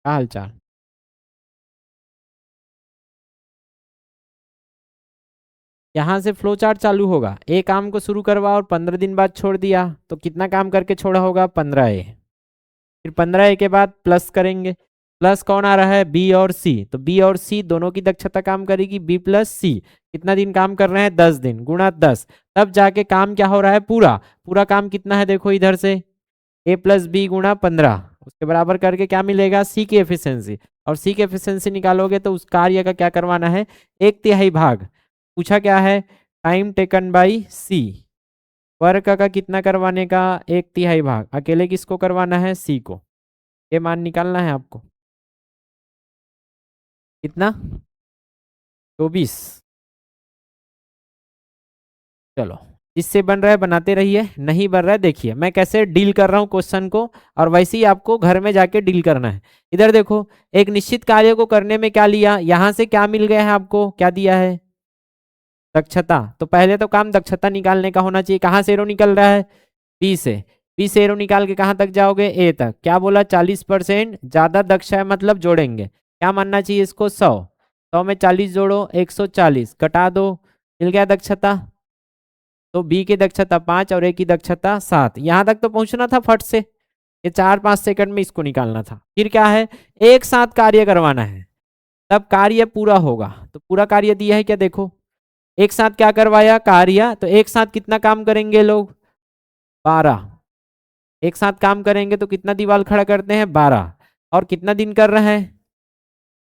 क्या हाल चाल। यहाँ से फ्लो चार्ट चालू होगा, ए काम को शुरू करवा और 15 दिन बाद छोड़ दिया तो कितना काम करके छोड़ा होगा 15 ए। फिर 15 ए के बाद प्लस करेंगे, प्लस कौन आ रहा है बी और सी, तो बी और सी दोनों की दक्षता काम करेगी बी प्लस सी। कितना दिन काम कर रहे हैं 10 दिन, गुणा 10, तब जाके काम क्या हो रहा है पूरा। पूरा काम कितना है देखो इधर से ए प्लस बी गुणा 15, उसके बराबर करके क्या मिलेगा सी की एफिशिएंसी। और सी की एफिशिएंसी निकालोगे तो उस कार्य का क्या करवाना है 1/3 भाग। पूछा क्या है time taken by C, work का कितना करवाने का 1/3 भाग, अकेले किसको करवाना है सी को। ये मान निकालना है आपको, कितना 24। चलो जिससे बन रहा है बनाते रहिए, नहीं बन रहा है देखिए मैं कैसे डील कर रहा हूँ क्वेश्चन को, और वैसे ही आपको घर में जाके डील करना है। इधर देखो एक निश्चित कार्य को करने में क्या लिया, यहां से क्या मिल गया है आपको, क्या दिया है दक्षता। तो पहले तो काम दक्षता निकालने का होना चाहिए, कहाँ से एरो निकल रहा है बी से, बी से एरो निकाल के कहाँ तक जाओगे ए तक। क्या बोला 40% ज्यादा दक्ष है मतलब जोड़ेंगे, क्या मानना चाहिए इसको 100 में 40 जोड़ो 140 कटा दो, मिल गया दक्षता। तो बी की दक्षता 5 और ए की दक्षता 7, यहां तक तो पहुंचना था फट से, ये 4-5 सेकंड में इसको निकालना था। फिर क्या है एक साथ कार्य करवाना है तब कार्य पूरा होगा, तो पूरा कार्य दिया है क्या देखो, एक साथ क्या करवाया कार्य, तो एक साथ कितना काम करेंगे लोग 12, एक साथ काम करेंगे तो कितना दीवार खड़ा करते हैं 12, और कितना दिन कर रहे हैं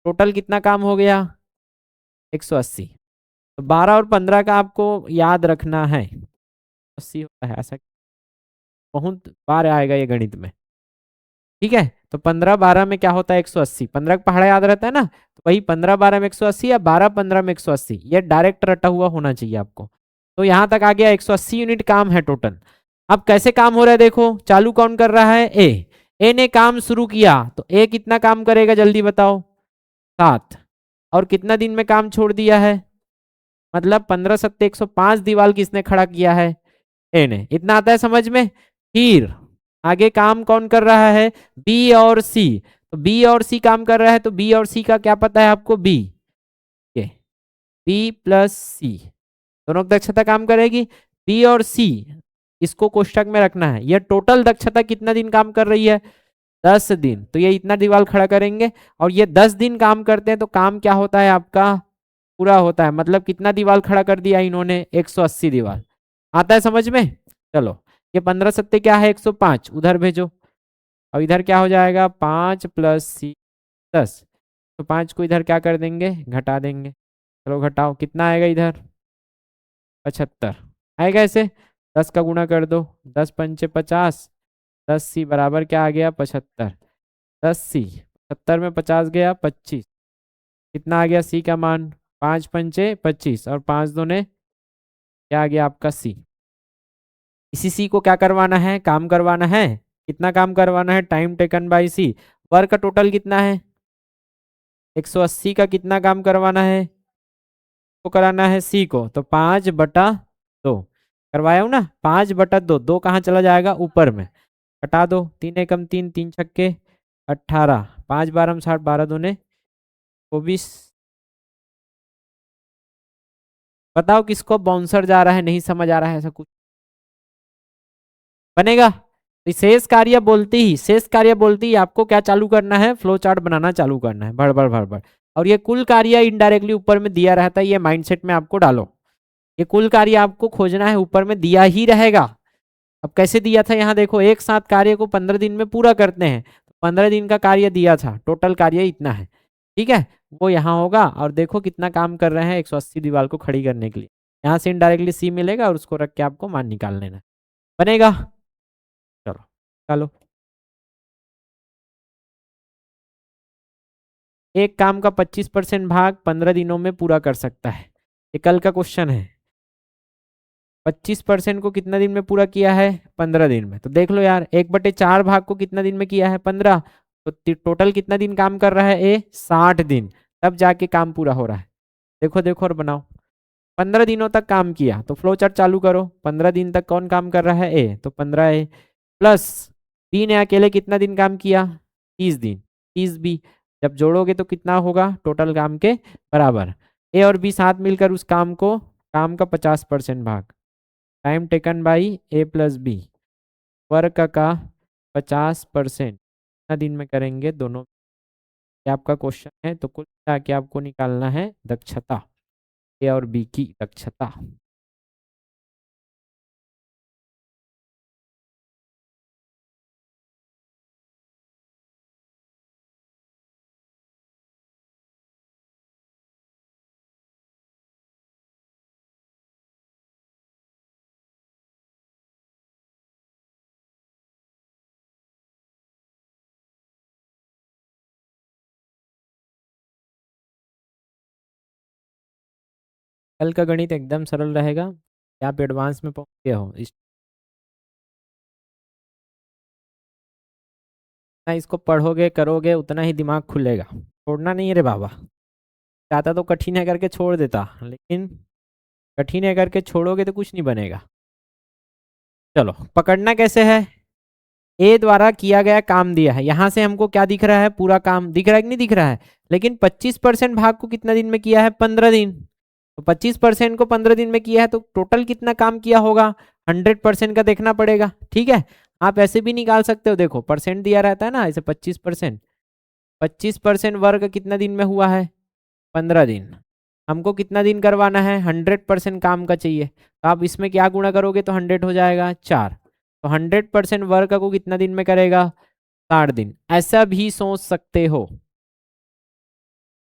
टोटल कितना काम हो गया 180। तो 12 और 15 का आपको याद रखना है, 80 होता है ऐसा, बहुत बार आएगा ये गणित में। ठीक है तो 15-12 में क्या होता है 180, 15 का पहाड़ा याद रहता है ना, तो वही 15-12 में 180 या 12-15 में 180, ये डायरेक्ट रटा हुआ होना चाहिए आपको। तो यहां तक आ गया 180 यूनिट काम है टोटल। अब कैसे काम हो रहा है देखो, चालू कौन कर रहा है ए ने काम शुरू किया तो ए कितना काम करेगा जल्दी बताओ 7, और कितना दिन में काम छोड़ दिया है, मतलब 15 × 7 = 105 दीवार किसने खड़ा किया है ए ने, इतना आता है समझ में। फिर आगे काम कौन कर रहा है बी और सी, तो बी और सी काम कर रहा है, तो बी और सी का क्या पता है आपको बी, बी प्लस सी दोनों की दक्षता काम करेगी बी और सी, इसको कोष्टक में रखना है। यह टोटल दक्षता कितना दिन काम कर रही है 10 दिन, तो ये इतना दीवार खड़ा करेंगे, और ये 10 दिन काम करते हैं तो काम क्या होता है आपका पूरा होता है, मतलब कितना दीवार खड़ा कर दिया इन्होंने 180 दीवार, आता है समझ में। चलो ये 15 क्या है 105 उधर भेजो, और इधर क्या हो जाएगा 5 + सी 10, तो 5 को इधर क्या कर देंगे घटा देंगे, चलो घटाओ कितना आएगा इधर 75 आएगा ऐसे, 10 का गुणा कर दो 10×5 = 50, 10 सी बराबर क्या आ गया 75, 10 सी 70 में 50 गया 25, कितना आ गया सी का मान 5×5 = 25, और 5×2 क्या आ गया आपका सी। इसी सी को क्या करवाना है काम करवाना है, कितना काम करवाना है time taken by C, work का टोटल कितना है 180 का कितना काम करवाना है को कराना है सी को, तो 5/2 करवाया हूं ना, 5/2, 2 कहाँ चला जाएगा ऊपर में, कटा दो 3 एकम 3, 3 × 6 = 18, 5×12 = 60, 12×2 = 24। बताओ किसको बाउंसर जा रहा है नहीं समझ आ रहा है ऐसा कुछ बनेगा। तो शेष कार्य बोलती ही, शेष कार्य बोलती ही आपको क्या चालू करना है फ्लो चार्ट बनाना चालू करना है भड़बड़ भड़बड़, और ये कुल कार्य इनडायरेक्टली ऊपर में दिया रहता है, ये माइंडसेट में आपको डालो, ये कुल कार्य आपको खोजना है ऊपर में दिया ही रहेगा। अब कैसे दिया था यहाँ देखो, एक साथ कार्य को 15 दिन में पूरा करते हैं, 15 दिन का कार्य दिया था, टोटल कार्य इतना है ठीक है, वो यहाँ होगा, और देखो कितना काम कर रहे हैं 180 दीवार को खड़ी करने के लिए, यहाँ से इनडायरेक्टली सी मिलेगा और उसको रख के आपको मान निकाल लेना बनेगा। चलो चलो एक काम का 25% भाग 15 दिनों में पूरा कर सकता है, ये कल का क्वेश्चन है। 25% को कितना दिन में पूरा किया है 15 दिन में, तो देख लो यार 1/4 भाग को कितना दिन में किया है 15, तो टोटल कितना दिन काम कर रहा है ए 60 दिन, तब जाके काम पूरा हो रहा है। देखो देखो और बनाओ, 15 दिनों तक काम किया तो फ्लो चार्ट चालू करो, 15 दिन तक कौन काम कर रहा है ए, तो 15 ए प्लस 3 अकेले कितना दिन काम किया 30 दिन, 30B, जब जोड़ोगे तो कितना होगा टोटल काम के बराबर। ए और बी साथ मिलकर उस काम का 50% भाग, time taken by A plus B, work का 50% कितना दिन में करेंगे दोनों, ये आपका क्वेश्चन है। तो कुल मिला के आपको निकालना है दक्षता, ए और बी की दक्षता। कल का गणित एकदम सरल रहेगा, आप एडवांस में पहुंच गए हो, जितना इसको पढ़ोगे करोगे उतना ही दिमाग खुलेगा, छोड़ना नहीं है रे बाबा। चाहता तो कठिन है करके छोड़ देता, लेकिन कठिन है करके छोड़ोगे तो कुछ नहीं बनेगा। चलो पकड़ना कैसे है, ए द्वारा किया गया काम दिया है, यहां से हमको क्या दिख रहा है, पूरा काम दिख रहा है कि नहीं दिख रहा है, लेकिन 25% भाग को कितना दिन में किया है, 15 दिन। तो 25% को 15 दिन में किया है तो टोटल कितना काम किया होगा, 100% का देखना पड़ेगा। ठीक है, आप ऐसे भी निकाल सकते हो, देखो परसेंट दिया रहता है ना, ऐसे 25%, 25% वर्ग कितना दिन में हुआ है, 15 दिन। हमको कितना दिन करवाना है, 100% काम का चाहिए, तो आप इसमें क्या गुणा करोगे तो 100 हो जाएगा 4, तो 100% वर्क को कितना दिन में करेगा, 60 दिन। ऐसा भी सोच सकते हो,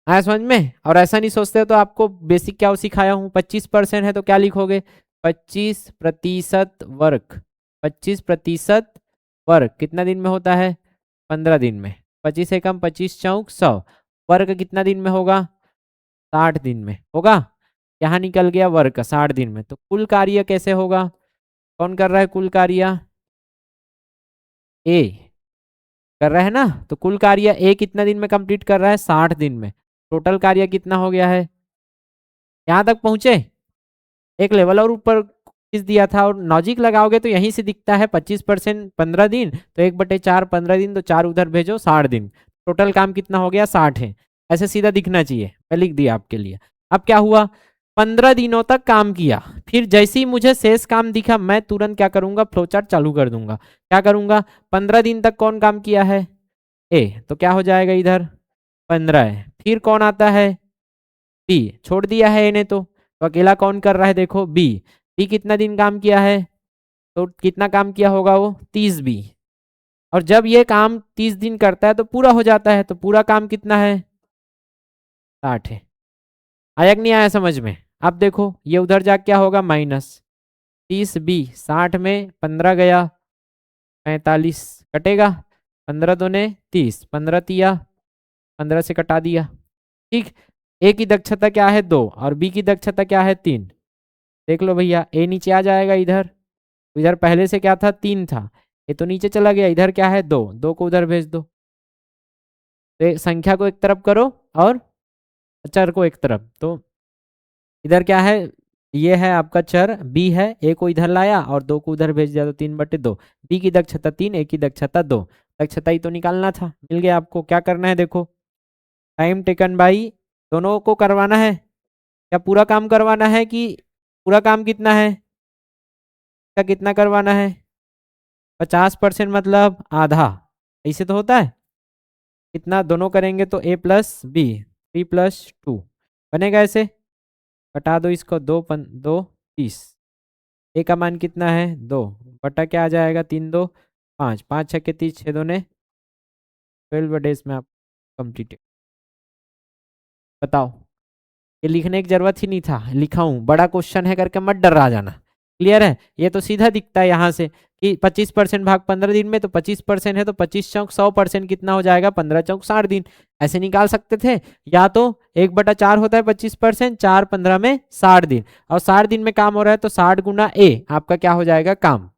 आया समझ में। और ऐसा नहीं सोचते हो तो आपको बेसिक क्या सिखाया हूँ, 25% है तो क्या लिखोगे, 25% वर्क, 25% वर्क कितना दिन में होता है, 15 दिन में। 25 एकम 25 चौक 100, वर्क कितना दिन में होगा, 60 दिन में होगा। यहाँ निकल गया वर्क 60 दिन में। तो कुल कार्य कैसे होगा, कौन कर रहा है कुल कार्य, ए कर रहा है ना, तो कुल कार्य ए कितना दिन में कंप्लीट कर रहा है, 60 दिन में। टोटल कार्य कितना हो गया है, यहाँ तक पहुंचे, एक लेवल और ऊपर किस दिया था, और लॉजिक लगाओगे तो यहीं से दिखता है 25% 15 दिन, तो 1/4 15 दिन, तो 4 उधर भेजो 60 दिन, टोटल काम कितना हो गया 60 है। ऐसे सीधा दिखना चाहिए, मैं लिख दिया आपके लिए। अब क्या हुआ, 15 दिनों तक काम किया, फिर जैसे ही मुझे शेष काम दिखा मैं तुरंत क्या करूंगा, फ्लोचार्ट चालू कर दूंगा। क्या करूंगा, 15 दिन तक कौन काम किया है, ए, तो क्या हो जाएगा इधर 15 है। फिर कौन आता है, बी, छोड़ दिया है ए ने तो अकेला कौन कर रहा है, देखो बी, बी कितना दिन काम किया है, तो कितना काम किया होगा वो 30B। और जब ये काम 30 दिन करता है तो पूरा हो जाता है, तो पूरा काम कितना है 60 है। आया कि नहीं आया समझ में। अब देखो ये उधर जा क्या होगा, -30B, 60 में 15 गया 45 कटेगा, 15 दूने 30, 15 तिया 15 से कटा दिया। ठीक, ए की दक्षता क्या है 2 और बी की दक्षता क्या है 3। देख लो भैया, ए नीचे आ जाएगा इधर, इधर पहले से क्या था 3 था, ये तो नीचे चला गया, इधर क्या है 2, 2 को उधर भेज दो, तो संख्या को एक तरफ करो और चर को एक तरफ। तो इधर क्या है, ये है आपका चर बी है, ए को इधर लाया और 2 को उधर भेज दिया, तो 3/2। बी की दक्षता 3, ए की दक्षता 2, दक्षता ही तो निकालना था, मिल गया आपको। क्या करना है देखो, टाइम टेकन बाई, दोनों को करवाना है, क्या पूरा काम करवाना है, कि पूरा काम कितना है, क्या कितना करवाना है, 50% मतलब आधा, ऐसे तो होता है। कितना दोनों करेंगे तो a + b, 3 + 2 बनेगा ऐसे। घटा दो इसको, 2 30, ए का मान कितना है 2, बटा क्या आ जाएगा 3 2 5, 5 6 के 30, 6 दूने 12 डेज में आप कंप्लीट। बताओ, ये लिखने की जरूरत ही नहीं था, लिखा हूं, बड़ा क्वेश्चन है करके मत डरा जाना। क्लियर है, ये तो सीधा दिखता है यहाँ से कि 25% भाग 15 दिन में, तो 25% है तो 25 चौक 100% कितना हो जाएगा, 15 चौक 60 दिन। ऐसे निकाल सकते थे, या तो 1/4 होता है 25%, 4 15 में 60 दिन, और 60 दिन में काम हो रहा है तो 60 गुना ए आपका क्या हो जाएगा काम,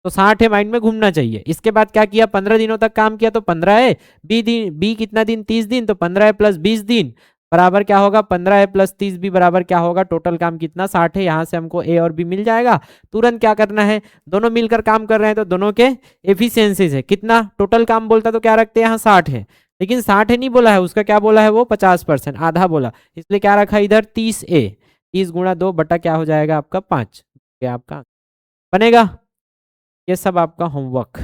तो 60 है, माइंड में घूमना चाहिए। इसके बाद क्या किया, 15 दिनों तक काम किया तो 15 है, बी कितना दिन 30 दिन, तो 15 है + 20 दिन बराबर क्या होगा, 15 है + 30 भी बराबर क्या होगा, टोटल काम कितना 60 है। यहाँ से हमको ए और बी मिल जाएगा। तुरंत क्या करना है, दोनों मिलकर काम कर रहे हैं तो दोनों के एफिशिएंसीज है, कितना टोटल काम बोलता तो क्या रखते हैं यहाँ 60 है, लेकिन 60 नहीं बोला है, उसका क्या बोला है वो 50%, आधा बोला, इसलिए क्या रखा इधर 30A। 30 × 2 क्या हो जाएगा आपका 5, क्या आपका बनेगा। ये सब आपका होमवर्क,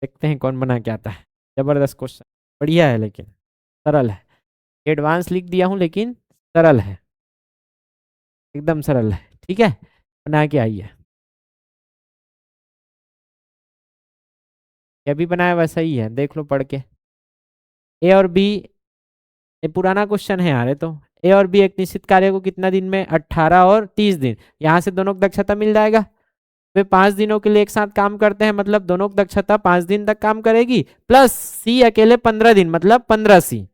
देखते हैं कौन बना के आता है। जबरदस्त क्वेश्चन, बढ़िया है लेकिन सरल है। एडवांस लिख दिया हूँ लेकिन सरल है, एकदम सरल है। ठीक है, बना के आइए। ये भी बनाया वैसा ही है, देख लो पढ़ के। ए और बी, ये पुराना क्वेश्चन है यार, ये तो। ए और बी एक निश्चित कार्य को कितना दिन में, 18 और 30 दिन, यहाँ से दोनों की दक्षता मिल जाएगा। वे 5 दिनों के लिए एक साथ काम करते हैं, मतलब दोनों की दक्षता 5 दिन तक काम करेगी, प्लस सी अकेले 15 दिन, मतलब 15C।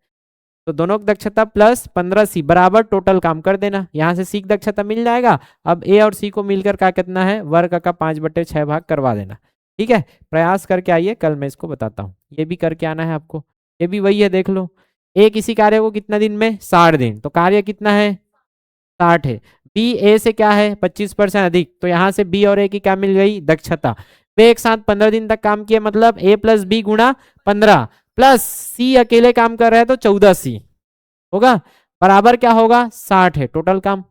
तो दोनों की दक्षता प्लस 15C बराबर टोटल काम कर देना, यहाँ से सी की दक्षता मिल जाएगा। अब ए और सी को मिलकर क्या कितना है, वर्ग का 5/6 भाग करवा देना। ठीक है, प्रयास करके आइए, कल मैं इसको बताता हूँ। ये भी करके आना है आपको, ये भी वही है, देख लो। ए किसी कार्य को कितना दिन में, 60 दिन, तो कार्य कितना है 60 है। बी ए से क्या है 25% अधिक, तो यहाँ से बी और ए की क्या मिल गई, दक्षता। वे एक साथ 15 दिन तक काम किए, मतलब ए प्लस बी गुणा 15, प्लस सी अकेले काम कर रहे हैं तो 14C होगा, बराबर क्या होगा 60 है टोटल काम।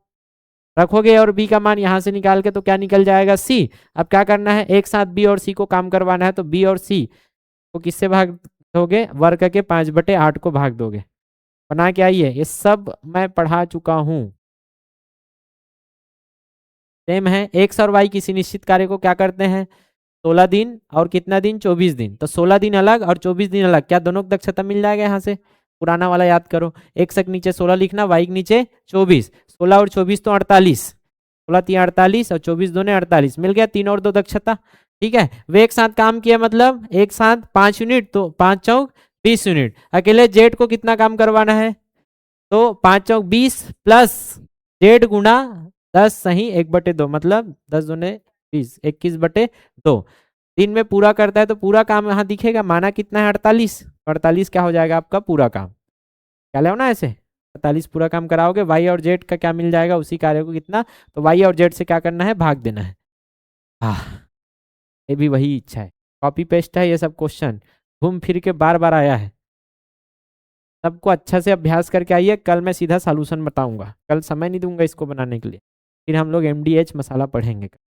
रखोगे और बी का मान यहाँ से निकाल के तो क्या निकल जाएगा सी। अब क्या करना है, एक साथ बी और सी को काम करवाना है, तो बी और सी को किससे भाग दोगे, वर्ग के 5/8 को भाग दोगे। बना के आइए, ये सब मैं पढ़ा चुका हूँ। सेम है, एक्स और वाई किसी निश्चित कार्य को क्या करते हैं, 16 दिन और कितना दिन 24 दिन, तो 16 दिन अलग और 24 दिन अलग, क्या दोनों की दक्षता मिल जाएगा। यहाँ से पुराना वाला याद करो, एक्स के नीचे 16 लिखना, वाई के नीचे 24, 16 और 24 तो 48, 16 3 48 और 24 2 48, मिल गया 3 और 2 दक्षता। ठीक है, वे एक साथ काम किया, मतलब एक साथ 5 यूनिट, तो 5 चौक 20 यूनिट। अकेले जेड को कितना काम करवाना है, तो 5 चौक 20 प्लस जेड गुना 10 सही 1/2, मतलब 10 दूने 20, 21/2। दिन में पूरा करता है तो पूरा काम यहाँ दिखेगा, माना कितना है 48, 48 क्या हो जाएगा आपका पूरा काम। क्या ले ना ऐसे 48 पूरा काम कराओगे, वाई और जेड का क्या मिल जाएगा, उसी कार्य को कितना, तो वाई और जेड से क्या करना है, भाग देना है। हाँ, ये भी वही इच्छा है, कॉपी पेस्ट है ये सब क्वेश्चन, घूम फिर के बार बार आया है। सबको अच्छा से अभ्यास करके आइए, कल मैं सीधा सॉल्यूशन बताऊंगा, कल समय नहीं दूंगा इसको बनाने के लिए, फिर हम लोग MDH मसाला पढ़ेंगे।